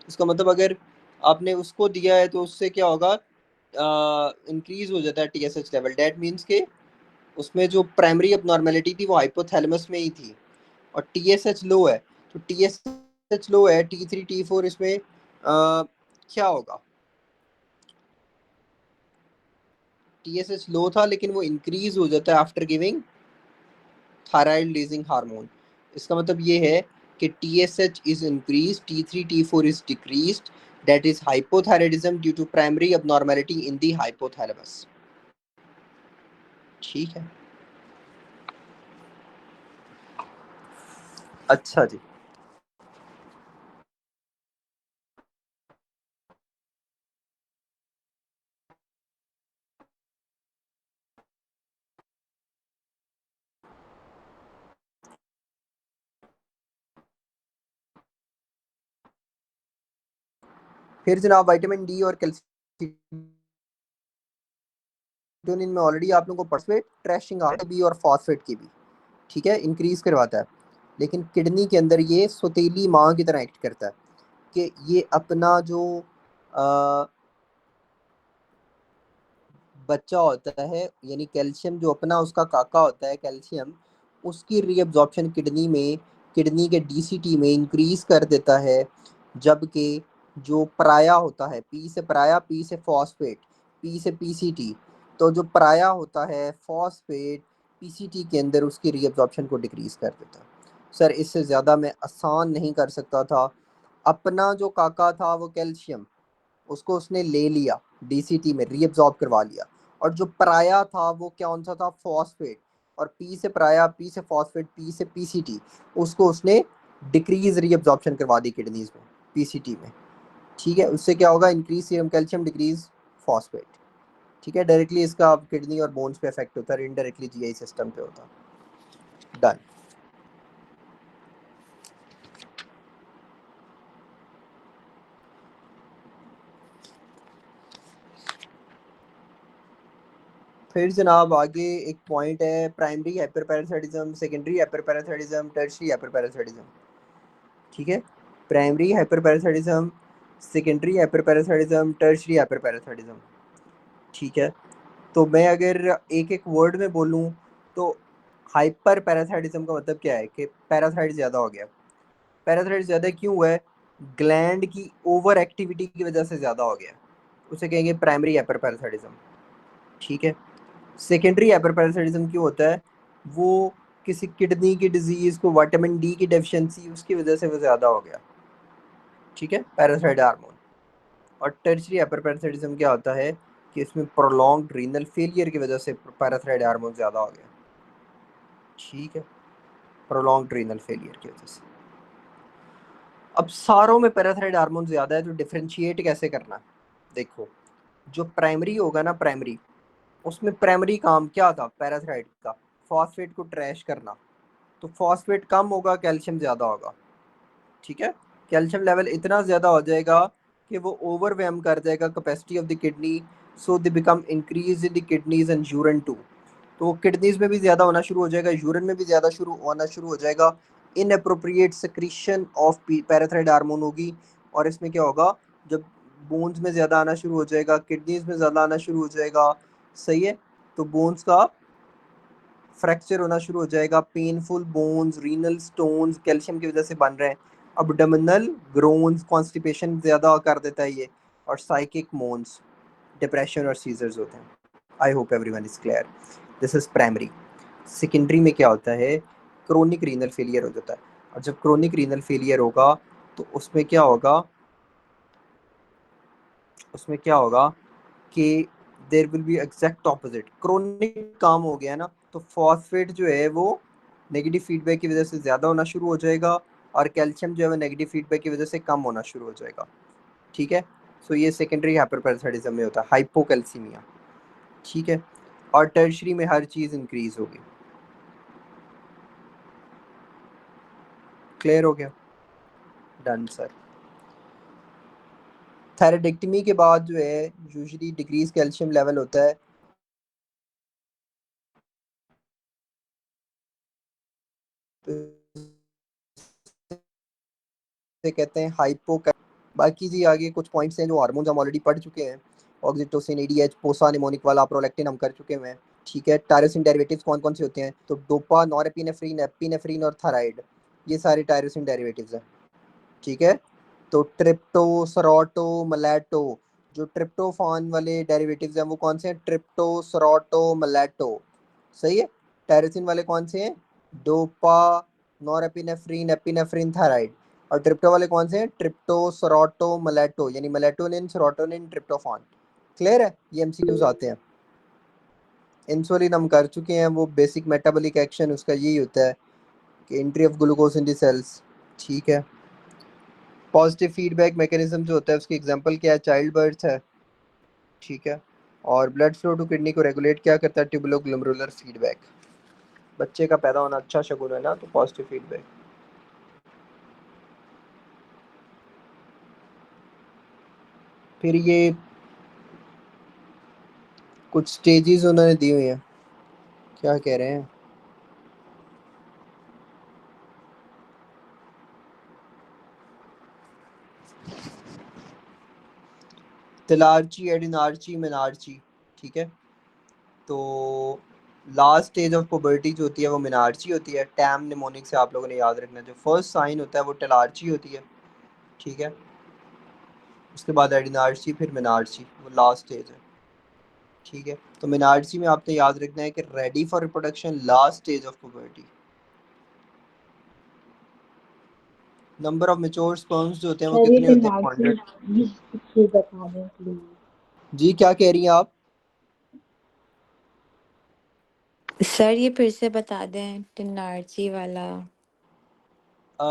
इसका मतलब अगर आपने उसको दिया है तो उससे क्या होगा, इंक्रीज हो जाता है टीएसएच लेवल। डेट मीन्स के उसमें जो प्राइमरी अबनॉर्मेलिटी थी वो हाइपोथैलेमस में ही थी और टीएसएच लो है। तो टीएसएच लो है, T3 T4 इसमें क्या होगा? टीएसएच लो था लेकिन वो इंक्रीज हो जाता है after giving thyroid releasing hormone. इसका मतलब ये है कि TSH is increased, T3 T4 is decreased, that is hypothyroidism due to primary abnormality in the hypothalamus। ठीक है, अच्छा जी। फिर जनाब विटामिन डी और कैल्शियम में ऑलरेडी आप लोगों को फॉस्फेट ट्रैशिंग बी और फॉस्फेट की भी, ठीक है, इंक्रीज करवाता है। लेकिन किडनी के अंदर ये सौतेली माँ की तरह एक्ट करता है कि ये अपना जो बच्चा होता है यानी कैल्शियम जो अपना उसका काका होता है कैल्शियम, उसकी रीअब्जॉर्प्शन किडनी में, किडनी के डीसीटी में इंक्रीज कर देता है। जबकि जो पराया होता है, पी से पराया, पी से फॉस्फेट, पी से पीसीटी, तो जो पराया होता है फॉस्फेट पीसीटी के अंदर उसकी रीअब्जॉर्प्शन को डिक्रीज कर देता है। सर इससे ज़्यादा मैं आसान नहीं कर सकता था। अपना जो काका था वो कैल्शियम, उसको उसने ले लिया, डीसीटी में रीअब्जॉर्ब करवा लिया, और जो पराया था वो कौन सा था? फॉस्फेट। और पी से पराया, पी से फॉस्फेट, पी से पीसीटी, उसको उसने डिक्रीज रीअब्जॉर्प्शन करवा दी किडनीज में, पीसीटी में। ठीक है, उससे क्या होगा? Increase serum calcium, decrease phosphate. ठीक है, डायरेक्टली इसका किडनी और बोन्स पे इफेक्ट होता है, इनडायरेक्टली जीआई सिस्टम पे होता है। डन। फिर जनाब आगे एक पॉइंट है, प्राइमरी हाइपरपैराथायरिज्म, सेकेंडरी हाइपरपैराथायरिज्म, टर्शियरी हाइपरपैराथायरिज्म। ठीक है, प्राइमरी हाइपरपैराथायरिज्म, सेकेंडरी हाइपरपैराथायरिज्म, टर्शियरी हाइपरपैराथायरिज्म। ठीक है, तो मैं अगर एक एक वर्ड में बोलूँ तो हाइपर पैराथायरिज्म का मतलब क्या है कि पैराथायराइड ज़्यादा हो गया। पैराथायराइड ज़्यादा क्यों हुआ है? ग्लैंड की ओवर एक्टिविटी की वजह से ज़्यादा हो गया, उसे कहेंगे प्राइमरी हाइपर पैराथायरिज्म। ठीक है, सेकेंडरी हाइपरपैराथायरिज्म क्यों होता है? वो किसी किडनी की डिजीज़ को, विटामिन डी की डेफिशिएंसी, उसकी वजह से वो ज़्यादा हो गया। ठीक है, पैराथायराइड हार्मोन। और टर्शियरी हाइपरपैराथायरिज्म क्या होता है कि इसमें प्रोलॉन्ग्ड रीनल फेलियर की वजह से पैराथायराइड हार्मोन ज़्यादा हो गया। ठीक है, प्रोलॉन्ग्ड रीनल फेलियर की वजह से। अब सारों में पैराथायराइड हार्मोन ज़्यादा है तो डिफरेंशिएट कैसे करना? देखो, जो प्राइमरी होगा ना, प्राइमरी, उसमें प्राइमरी काम क्या था पैराथायराइड का? फॉस्फेट को ट्रैश करना। तो फॉस्फेट कम होगा, कैल्शियम ज़्यादा होगा। ठीक है, कैल्शियम लेवल इतना ज़्यादा हो जाएगा कि वो ओवरवेम कर जाएगा capacity of the kidney, so they become increase in the kidneys and urine too. तो किडनीज में भी ज़्यादा होना शुरू हो जाएगा, यूरिन में भी ज़्यादा होना शुरू हो जाएगा। Inappropriate secretion of parathyroid hormone होगी। और इसमें क्या होगा? जब बोन्स में ज़्यादा आना शुरू हो जाएगा, किडनीज में ज़्यादा आना शुरू हो जाएगा, सही है। तो बोन्स का फ्रैक्चर होना शुरू हो जाएगा, painful bones, renal stones calcium की वजह से बन रहे हैं, अबडोमिनल ग्रोन्स, कॉन्स्टिपेशन ज़्यादा कर देता है ये, और साइकिक मोन्स, डिप्रेशन और सीजर्स होते हैं। I hope everyone is clear. This is primary. Secondary में क्या होता है, क्रोनिक रीनल फेलियर हो जाता है, और जब क्रोनिक रीनल फेलियर होगा तो उसमें क्या होगा, कि there will be exact opposite. Chronic काम हो गया ना, तो फॉस्फेट जो है वो नेगेटिव फीडबैक की वजह से ज़्यादा होना शुरू हो जाएगा, और कैल्शियम जो है वो नेगेटिव फीडबैक की वजह से कम होना शुरू हो जाएगा, ठीक है। सो ये सेकेंडरी हाइपरपैराथायरिज्म में होता है, हाइपोकैल्सीमिया, ठीक है। और टर्शरी में हर चीज़ इंक्रीज होगी। क्लियर हो गया? Done sir. थायराइडेक्टमी के बाद जो है यूजुअली डिक्रीज कैल्शियम लेवल होता है, तो इसे कहते हैं हाइपो। बाकी जी आगे कुछ पॉइंट्स हैं जो हार्मोन्स हम ऑलरेडी पढ़ चुके हैं, ऑक्सीटोसिन, एडीएच, पोसा निमोनिक वाला, प्रोलैक्टिन हम कर चुके हुए हैं, ठीक है। टायरोसिन डेरिवेटिव्स कौन कौन से होते हैं, तो डोपा, नॉरएपिनेफ्रिन, एपिनेफ्रिन और थायराइड, ये सारे टायरोसिन डेरिवेटिव्स हैं, ठीक है। तो ट्रिप्टो, सरोटो, मलैटो, जो ट्रिप्टोफान वाले डेरिवेटिव्स हैं वो कौन से हैं, ट्रिप्टो, सरोटो, मलैटो, सही है। टायरोसिन वाले कौन से हैं, डोपा, नॉरएपिनेफ्रिन, एपिनेफ्रिन, थायराइड। और ट्रिप्टो वाले कौन से हैं, ट्रिप्टो, सरोटो, मलैटो, यानी मेलेटोनिन, सेरोटोनिन, ट्रिप्टोफान। क्लियर है, ये एमसीक्यूज आते हैं। इंसुलिन हम कर चुके हैं, वो बेसिक मेटाबॉलिक एक्शन उसका यही होता है कि entry of glucose in the cells, ठीक है। पॉजिटिव फीडबैक मैकेनिज्म जो होता है उसकी एग्जांपल क्या है, चाइल्ड बर्थ है, ठीक है। और ब्लड फ्लो टू किडनी को रेगुलेट क्या करता है, ट्यूबुलो ग्लोमेरुलर फीडबैक। बच्चे का पैदा होना अच्छा शगुन है ना, तो पॉजिटिव फीडबैक। फिर ये कुछ स्टेजेस उन्होंने दी हुई हैं, क्या कह रहे हैं, तिलार्ची, एडिनार्ची, मेनार्ची, ठीक है। तो लास्ट स्टेज ऑफ पुबर्टी जो होती है वो मेनार्ची होती है। टैम निमोनिक से आप लोगों ने याद रखना, जो फर्स्ट साइन होता है वो टिलार्ची होती है, ठीक है। उसके बाद एडिनार्ची, फिर मेनार्ची, वो लास्ट स्टेज है, ठीक है। तो मेनार्ची में आपने याद रखना है कि ready for reproduction, last stage of puberty. Number of mature sperms जो होते हैं वो सर ये कितने होते हैं, टेक्नोलॉजी 100। भी कुछ बता दें प्लीज। जी क्या कह रही हैं आप? सर ये फिर से बता दें टिनार्ची वाला।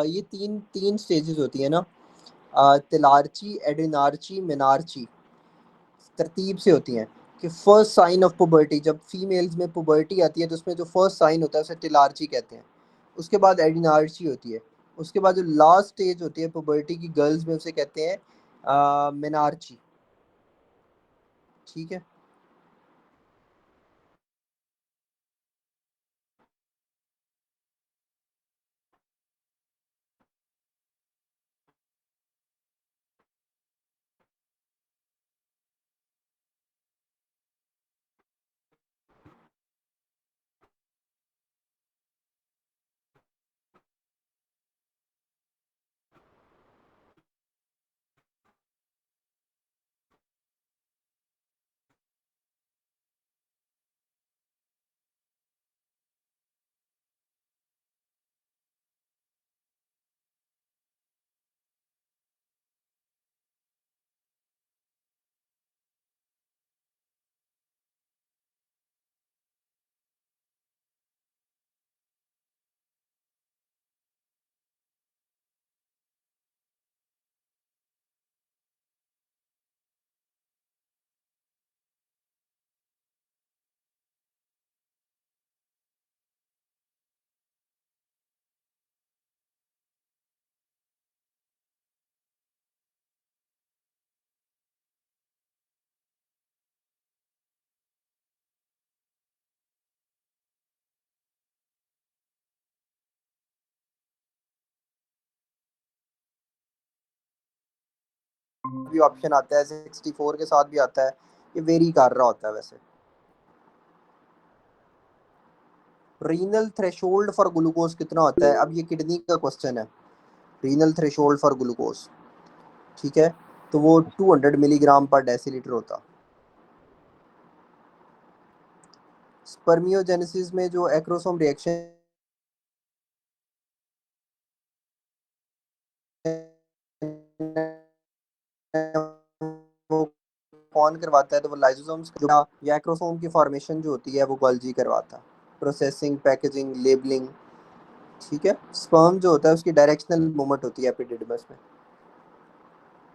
ये तीन तीन स्टेजेस होती है ना, तिलार्ची, एडिनार्ची, मेनार्ची, तरतीब से होती हैं। कि फर्स्ट साइन ऑफ पुबर्टी, जब फीमेल्स में पुबर्टी आती है तो उसमें जो फर्स्ट साइन होता है उसे टिलार्ची कहते हैं। उसके बाद एडिनार्ची होती है। उसके बाद जो लास्ट स्टेज होती है पुबर्टी की गर्ल्स में उसे कहते हैं मेनार्ची, ठीक है। भी ऑप्शन आता है, 64 के साथ भी आता है, ये वेरी कर रहा होता है वैसे। रीनल थ्रेशोल्ड फॉर ग्लूकोज कितना होता है? अब ये किडनी का क्वेश्चन है। रीनल थ्रेशोल्ड फॉर ग्लूकोज, ठीक है, तो वो 200 मिलीग्राम पर डेसीलीटर होता। स्पर्मियोजेनेसिस में जो एक्रोसोम रिएक्शन वो कौन करवाता है? तो वो लाइसोसोम्स या एक्रोसोम की फॉर्मेशन जो होती है वो गोल्जी करवाता है। प्रोसेसिंग, पैकेजिंग, लेबलिंग, ठीक है। स्पर्म जो होता है उसकी डायरेक्शनल मूवमेंट होती है एपिडिडमस में।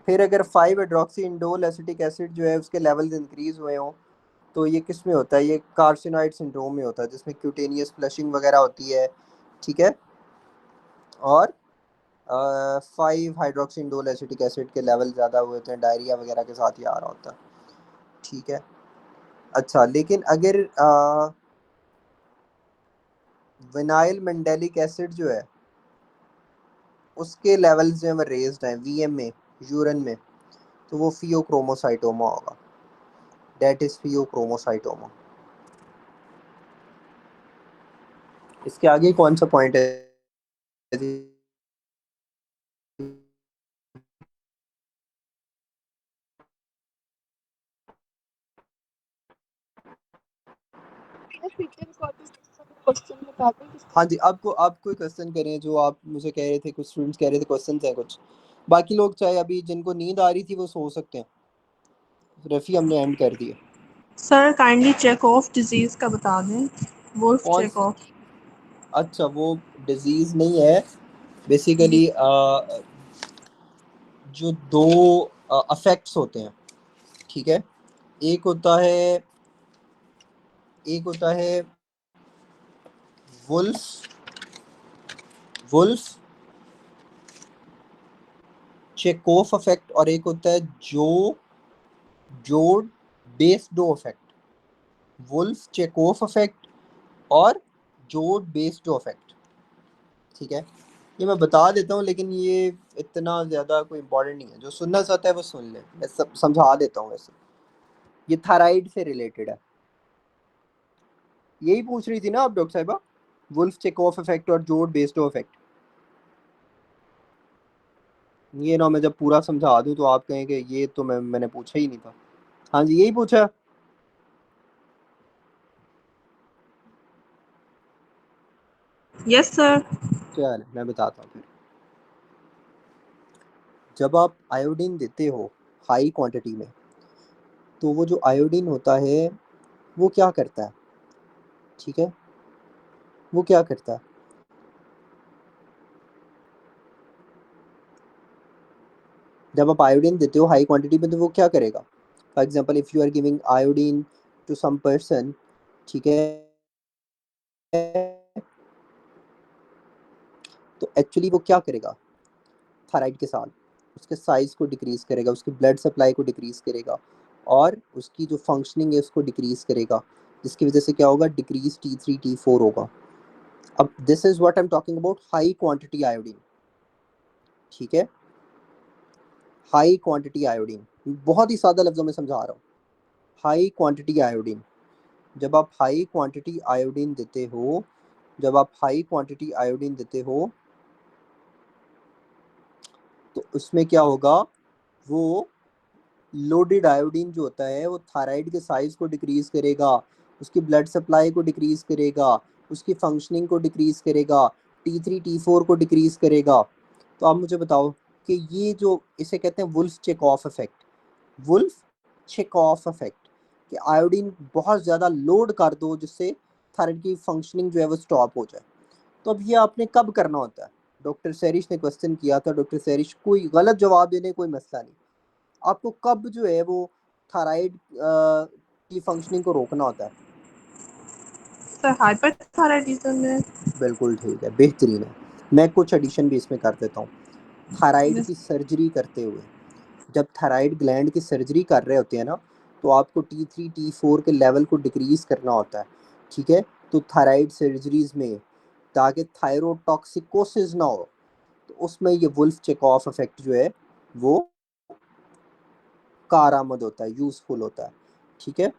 फिर अगर 5 हाइड्रोक्सी इंडोल एसिटिक एसिड जो है उसके लेवल्स इंक्रीज हुए हों तो ये किस में होता है? ये कार्सिनॉइड सिंड्रोम में होता है, जिसमें क्यूटेनियस फ्लशिंग वगैरह होती है, ठीक है। और 5 हाइड्रोक्सी इंडोल एसिटिक एसिड के लेवल ज़्यादा हुए होते हैं, डायरिया वगैरह के साथ ही आ रहा होता है, ठीक है। अच्छा, लेकिन अगर विनाइल मेंडेलिक एसिड जो है उसके लेवल्स जो है वो रेज्ड हैं वीएम में, यूरिन में, तो वो फियोक्रोमोसाइटोमा होगा। That is pheochromocytoma. इसके आगे कौन सा पॉइंट है? क्वेश्चन बता दो। हाँ जी, आपको आप कोई क्वेश्चन करें जो आप मुझे कह रहे थे, कुछ स्टूडेंट्स कह रहे थे क्वेश्चन है कुछ। बाकी लोग चाहे अभी जिनको नींद आ रही थी वो सो सकते हैं। रफ़ी हमने एंड कर दिया। Sir kindly check of disease का बता दें। वुल्फ कौन चेक ऑफ। अच्छा, वो डिजीज नहीं है बेसिकली। जो दो अफेक्ट्स होते हैं, ठीक है, एक होता है वुल्फ वुल्फ चेकोफ इफेक्ट, और एक होता है जोड बेस्डो इफेक्ट। वुल्फ चेकोफ इफेक्ट और जोड बेस्डो इफेक्ट, ठीक है। ये मैं बता देता हूँ, लेकिन ये इतना ज़्यादा कोई इम्पोर्टेंट नहीं है। जो सुनना चाहता है वो सुन ले, मैं सब समझा देता हूँ। वैसे ये थायराइड से रिलेटेड है। यही पूछ रही थी ना आप डॉक्टर साहिबा? वुल्फ चेकोफ इफेक्ट और जोड बेस्डो इफेक्ट। ये ना मैं जब पूरा समझा दूं तो आप कहेंगे ये तो मैंने पूछा ही नहीं था। हाँ जी, यही पूछा। Yes sir. चल मैं बताता हूँ फिर। जब आप आयोडीन देते हो हाई क्वांटिटी में, तो वो जो आयोडीन होता है वो क्या करता है, ठीक है, वो क्या करता है? जब आप आयोडीन देते हो हाई क्वांटिटी में तो वो क्या करेगा? For example if you are giving iodine to some person, ठीक है, तो एक्चुअली वो क्या करेगा? थायराइड के साथ उसके साइज को डिक्रीज करेगा, उसकी ब्लड सप्लाई को डिक्रीज करेगा, और उसकी जो फंक्शनिंग है उसको डिक्रीज करेगा, जिसकी वजह से क्या होगा? डिक्रीज T3 T4 होगा। अब this is what I am talking about high quantity iodine, ठीक है। हाई क्वांटिटी आयोडीन, बहुत ही सादा लफ्जों में समझा रहा हूँ। हाई क्वांटिटी आयोडीन, जब आप हाई क्वांटिटी आयोडीन देते हो, जब आप हाई क्वांटिटी आयोडीन देते हो तो उसमें क्या होगा? वो लोडेड आयोडीन जो होता है वो थायराइड के साइज को डिक्रीज करेगा, उसकी ब्लड सप्लाई को डिक्रीज करेगा, उसकी फंक्शनिंग को डिक्रीज करेगा, T3 T4 को डिक्रीज करेगा। तो आप मुझे बताओ कि ये जो इसे कहते हैं Wolff Chaikoff effect, Wolff Chaikoff effect, कि आयोडीन बहुत ज़्यादा लोड कर दो जिससे थायराइड की फंक्शनिंग जो है वो स्टॉप हो जाए। तो अब ये आपने कब करना होता है? डॉक्टर सैरिश ने क्वेश्चन किया था। डॉक्टर सैरिश, कोई गलत जवाब देने कोई मसला नहीं, आपको कब जो है वो थायराइड की फंक्शनिंग को रोकना होता है? सर हाइपरथायराइडिज्म में। बिल्कुल ठीक है, बेहतरीन है। मैं कुछ एडिशन भी इसमें कर देता हूँ। थायराइड की सर्जरी करते हुए, जब थायराइड ग्लैंड की सर्जरी कर रहे होते हैं ना, तो आपको T3 T4 के लेवल को डिक्रीज करना होता है, ठीक है। तो थायराइड सर्जरीज में, ताकि थायरोटॉक्सिकोसिस ना हो, तो उसमें ये वुल्फ चेकऑफ इफेक्ट जो है वो कारआमद होता है, यूजफुल होता है। ठीक है,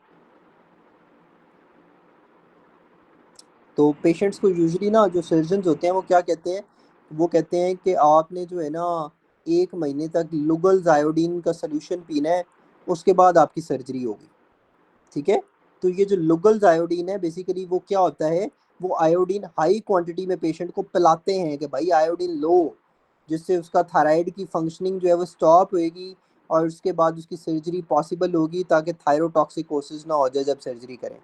तो पेशेंट्स को यूजुअली ना जो सर्जन होते हैं वो क्या कहते हैं, वो कहते हैं कि आपने जो है ना 1 महीने तक लुगल्स आयोडीन का सोल्यूशन पीना है, उसके बाद आपकी सर्जरी होगी। ठीक है, तो ये जो लुगल्स आयोडीन है बेसिकली वो क्या होता है, वो आयोडीन हाई क्वांटिटी में पेशेंट को पिलाते हैं कि भाई आयोडीन लो, जिससे उसका थायराइड की फंक्शनिंग जो है वो स्टॉप होएगी और उसके बाद उसकी सर्जरी पॉसिबल होगी, ताकि थायरोटॉक्सिकोसिस ना हो जाए जब सर्जरी करें।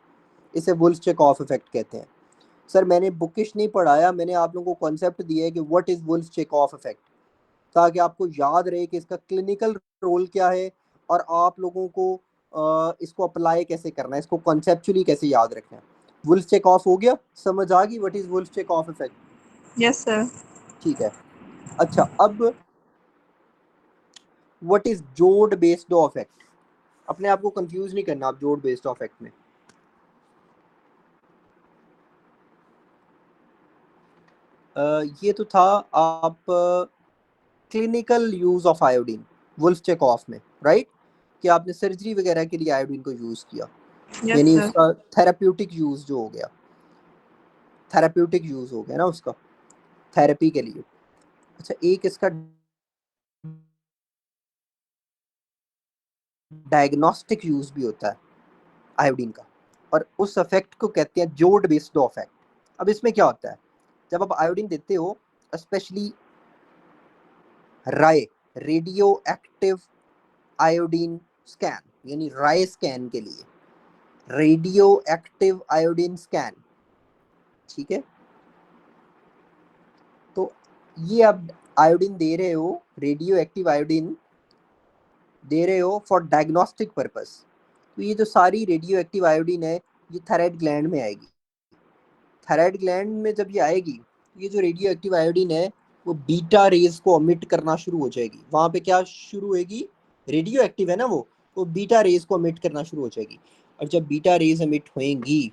इसे वुल्फ-चेकऑफ इफेक्ट कहते हैं। सर मैंने बुकिश नहीं पढ़ाया, मैंने आप लोगों को कॉन्सेप्ट दिया है कि व्हाट इज़ वुल्फ-चेकऑफ इफेक्ट, ताकि आपको याद रहे कि इसका क्लिनिकल रोल क्या है और आप लोगों को इसको अप्लाई कैसे करना है, इसको कॉन्सेप्चुअली कैसे याद रखना है। वुल्फ-चेकऑफ हो गया, समझ आ गई what is wolf-Chaikoff effect? Yes sir. ठीक है। अच्छा, अब व्हाट इज़ जोड बेस्ड इफेक्ट? अपने आप को कंफ्यूज नहीं करना आप जोड बेस्ड इफेक्ट में। ये तो था आप clinical use of iodine wolf-Chaikoff में, राइट, कि आपने सर्जरी वगैरह के लिए आयोडीन को यूज किया, यस यानी सर। उसका थेराप्यूटिक यूज जो हो गया, थेराप्यूटिक यूज हो गया ना उसका, थेरेपी के लिए। अच्छा, एक इसका डायग्नोस्टिक यूज भी होता है आयोडीन का, और उस इफेक्ट को कहते हैं जोड बेस्ड इफेक्ट। अब इसमें क्या होता है, जब आप आयोडीन देते हो, स्पेशली राय, रेडियो एक्टिव आयोडीन स्कैन, यानी राय स्कैन के लिए, रेडियो एक्टिव आयोडीन स्कैन। ठीक है, तो ये आप आयोडीन दे रहे हो, रेडियो एक्टिव आयोडीन दे रहे हो फॉर डायग्नोस्टिक पर्पस। तो ये जो सारी रेडियो एक्टिव आयोडीन है ये थायराइड ग्लैंड में आएगी। थायराइड ग्लैंड में जब ये आएगी, ये जो रेडियो एक्टिव आयोडीन है वो बीटा रेज को अमिट करना शुरू हो जाएगी। वहां पे क्या शुरू होगी, रेडियो एक्टिव है ना वो बीटा रेज को अमिट करना शुरू हो जाएगी। और जब बीटा रेज अमिट होएंगी,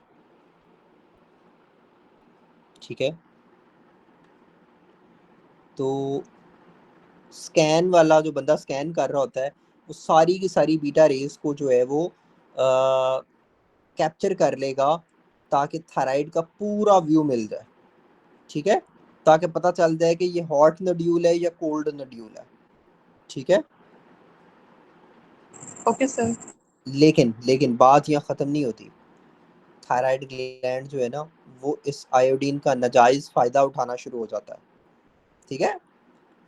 ठीक है, तो स्कैन वाला जो बंदा स्कैन कर रहा होता है वो सारी की सारी बीटा रेज को जो है वो कैप्चर कर लेगा, ताकि थायराइड का पूरा व्यू मिल जाए। ठीक है, ताकि पता चल जाए कि ये हॉट नोड्यूल है या कोल्ड नोड्यूल है। ठीक है, ओके सर। लेकिन लेकिन बात यहाँ ख़त्म नहीं होती। थायराइड ग्लैंड जो है ना वो इस आयोडीन का नाजायज़ फ़ायदा उठाना शुरू हो जाता है। ठीक है,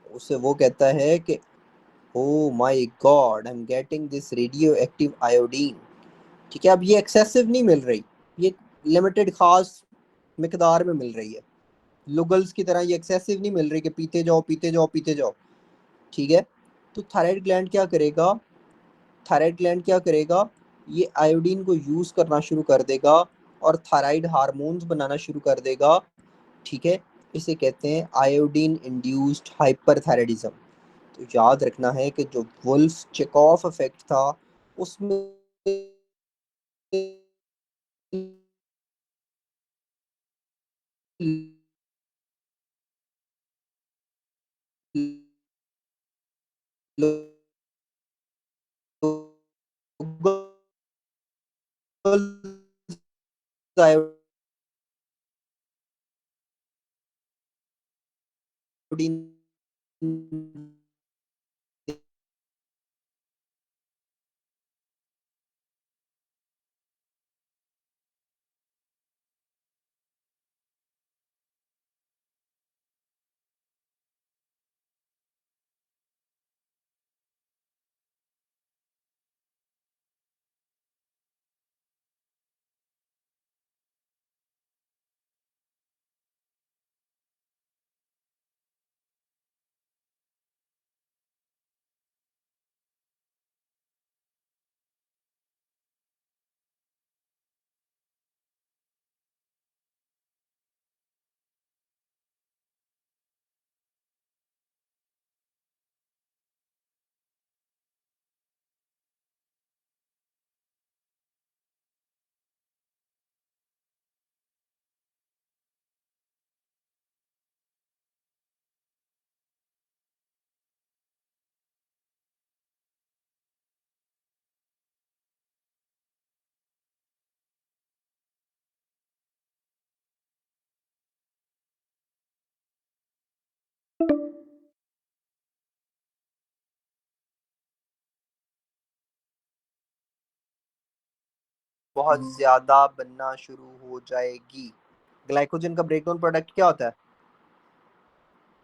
उससे वो कहता है कि oh my God, I am getting this radio active iodine. ठीक है, अब ये एक्सेसिव नहीं मिल रही, ये लिमिटेड खास मिकदार में मिल रही है। लुगल्स की तरह ये एक्सेसिव नहीं मिल रही कि पीते जाओ पीते जाओ पीते जाओ। ठीक है, तो थायराइड ग्लैंड क्या करेगा, थायराइड ग्लैंड क्या करेगा, ये आयोडीन को यूज़ करना शुरू कर देगा और थायराइड हार्मोन्स बनाना शुरू कर देगा। ठीक है, इसे कहते हैं आयोडीन इंड्यूस्ड हाइपरथायराइडिज्म। तो याद रखना है कि जो वुल्फ-चेकऑफ इफेक्ट था उसमें आयोडीन बहुत ज्यादा बनना शुरू हो जाएगी। ग्लाइकोजन का ब्रेकडाउन प्रोडक्ट क्या होता है?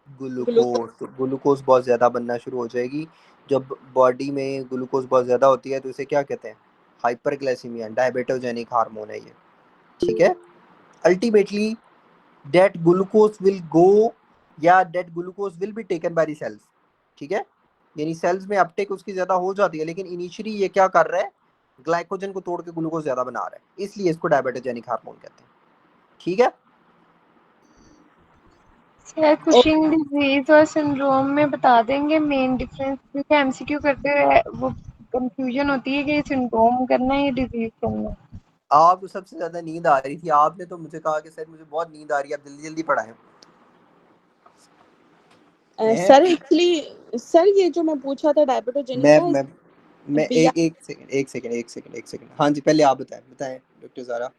ग्लूकोज। तो ग्लूकोज बहुत ज्यादा बनना शुरू हो जाएगी। जब बॉडी में ग्लूकोज बहुत ज्यादा होती है तो इसे क्या कहते हैं? हाइपरग्लाइसीमिया, डायबिटोजेनिक हार्मोन है ये। ठीक है। Ultimately that glucose will go या that glucose will be taken by the cells। ठीक है, यानी सेल्स में अपटेक उसकी ज्यादा हो जाती है, लेकिन इनिशियली ये क्या कर रहा है? ग्लाइकोजन को तोड़ के ग्लूकोज ज्यादा बना रहा है, इसलिए इसको डायबिटोजेनिक हार्मोन कहते हैं। ठीक है। सर कुशिंग डिजीज और सिंड्रोम में बता देंगे मेन डिफरेंस, क्योंकि एमसीक्यू करते हुए वो कंफ्यूजन होती है कि सिंड्रोम करना है या डिजीज करना है। आपको सबसे ज्यादा नींद आ रही थी, आपने तो मुझे कहा कि सर मुझे बहुत नींद आ रही है, आप जल्दी जल्दी पढ़ाएं। सर एक्चुअली सर ये जो मैं पूछा था डायबिटोजेनिक का, मैं एक सेकंड। हाँ जी, पहले आप बताएं डॉक्टर ज़ारा।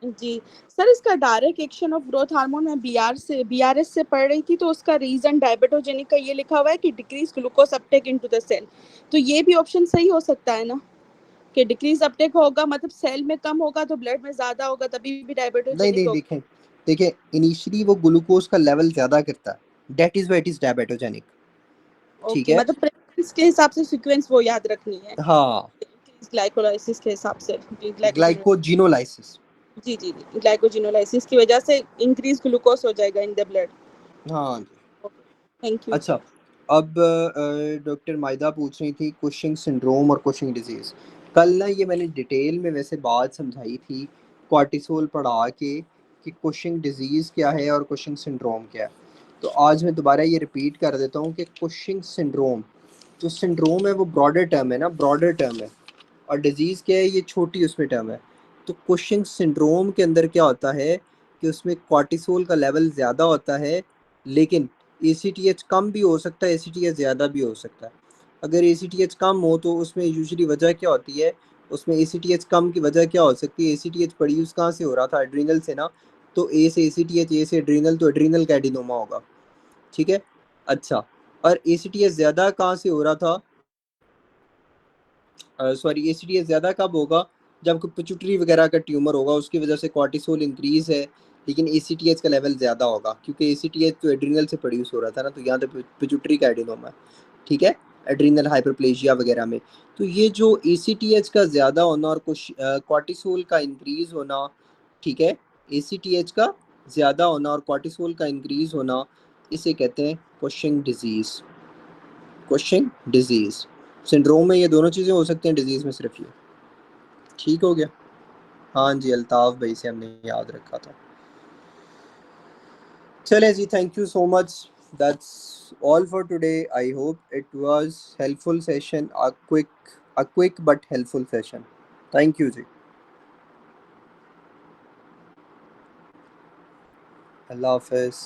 जी सर, इसका direct action of growth hormone में बीआरएस से पढ़ रही थी, तो उसका रीजन डायबिटोजेनिक का ये लिखा हुआ है कि decrease glucose uptake into the cell. तो ये भी ऑप्शन सही हो सकता है ना, कि डिक्रीज अपटेक होगा मतलब सेल में कम होगा तो ब्लड में ज्यादा होगा, तभी भी डायबिटोजेनिक होगा। देखें इनिशियली वो ग्लूकोज का लेवल ज्यादा करता है, that is why it is diabetogenic. ठीक ओके, है। मतलब प्रेफरेंस के हिसाब से सीक्वेंस वो याद रखनी है। हाँ, ग्लाइकोलाइसिस के हिसाब से, ग्लाइकोजिनोलाइसिस। जी ग्लाइकोजिनोलाइसिस की वजह से इंक्रीज ग्लूकोज हो जाएगा इन द ब्लड। हाँ जी। Thank you. अच्छा, अब डॉक्टर माइदा पूछ रही थी कुशिंग सिंड्रोम और कुशिंग डिजीज। कल ना ये मैंने डिटेल में वैसे बात समझाई थी कॉर्टिसोल पढ़ा के कि कुशिंग डिजीज क्या है और कुशिंग सिंड्रोम क्या है। तो आज मैं दोबारा ये रिपीट कर देता हूँ कि कुशिंग सिंड्रोम, जो सिंड्रोम है वो ब्रॉडर टर्म है ना, ब्रॉडर टर्म है, और डिजीज़ क्या है, ये छोटी उसमें टर्म है। तो कुशिंग सिंड्रोम के अंदर क्या होता है कि उसमें कॉर्टिसोल का लेवल ज़्यादा होता है, लेकिन ACTH कम भी हो सकता है, ACTH ज़्यादा भी हो सकता है। अगर ACTH कम हो तो उसमें यूजुअली वजह क्या होती है? उसमें ACTH कम की वजह क्या हो सकती है? ACTH प्रोड्यूस कहाँ से हो रहा था? एड्रीनल से ना। तो ए से ACTH, ए से एड्रीनल, तो एड्रीनल का एडिनोमा होगा। ठीक है। अच्छा, और ACTH ज़्यादा कहाँ से हो रहा था? सॉरी, ACTH ज़्यादा कब होगा? जब पिट्यूटरी वगैरह का ट्यूमर होगा, उसकी वजह से कॉर्टिसोल इंक्रीज है, लेकिन ACTH का लेवल ज़्यादा होगा, क्योंकि ACTH तो एड्रीनल से प्रोड्यूस हो रहा था ना, तो यहाँ तो पिट्यूटरी का एडिनोमा है। ठीक है, एड्रीनल हाइपरप्लेजिया वगैरह में। तो ये जो ACTH का ज़्यादा होना और कुछ कॉर्टिसोल का इंक्रीज होना, ठीक है, ACTH का ज़्यादा होना और कॉर्टिसोल का इंक्रीज होना, इसे कहते हैं Cushing disease. Cushing disease syndrome में ये दोनों चीज़ें हो सकती हैं, डिजीज़ में सिर्फ ये। ठीक हो गया। हाँ जी, अल्ताफ़ भाई से हमने याद रखा था। चले जी, thank you so much, that's all for today. I hope it was helpful session, a quick but helpful session. Thank you जी, अल्लाह हाफिज़।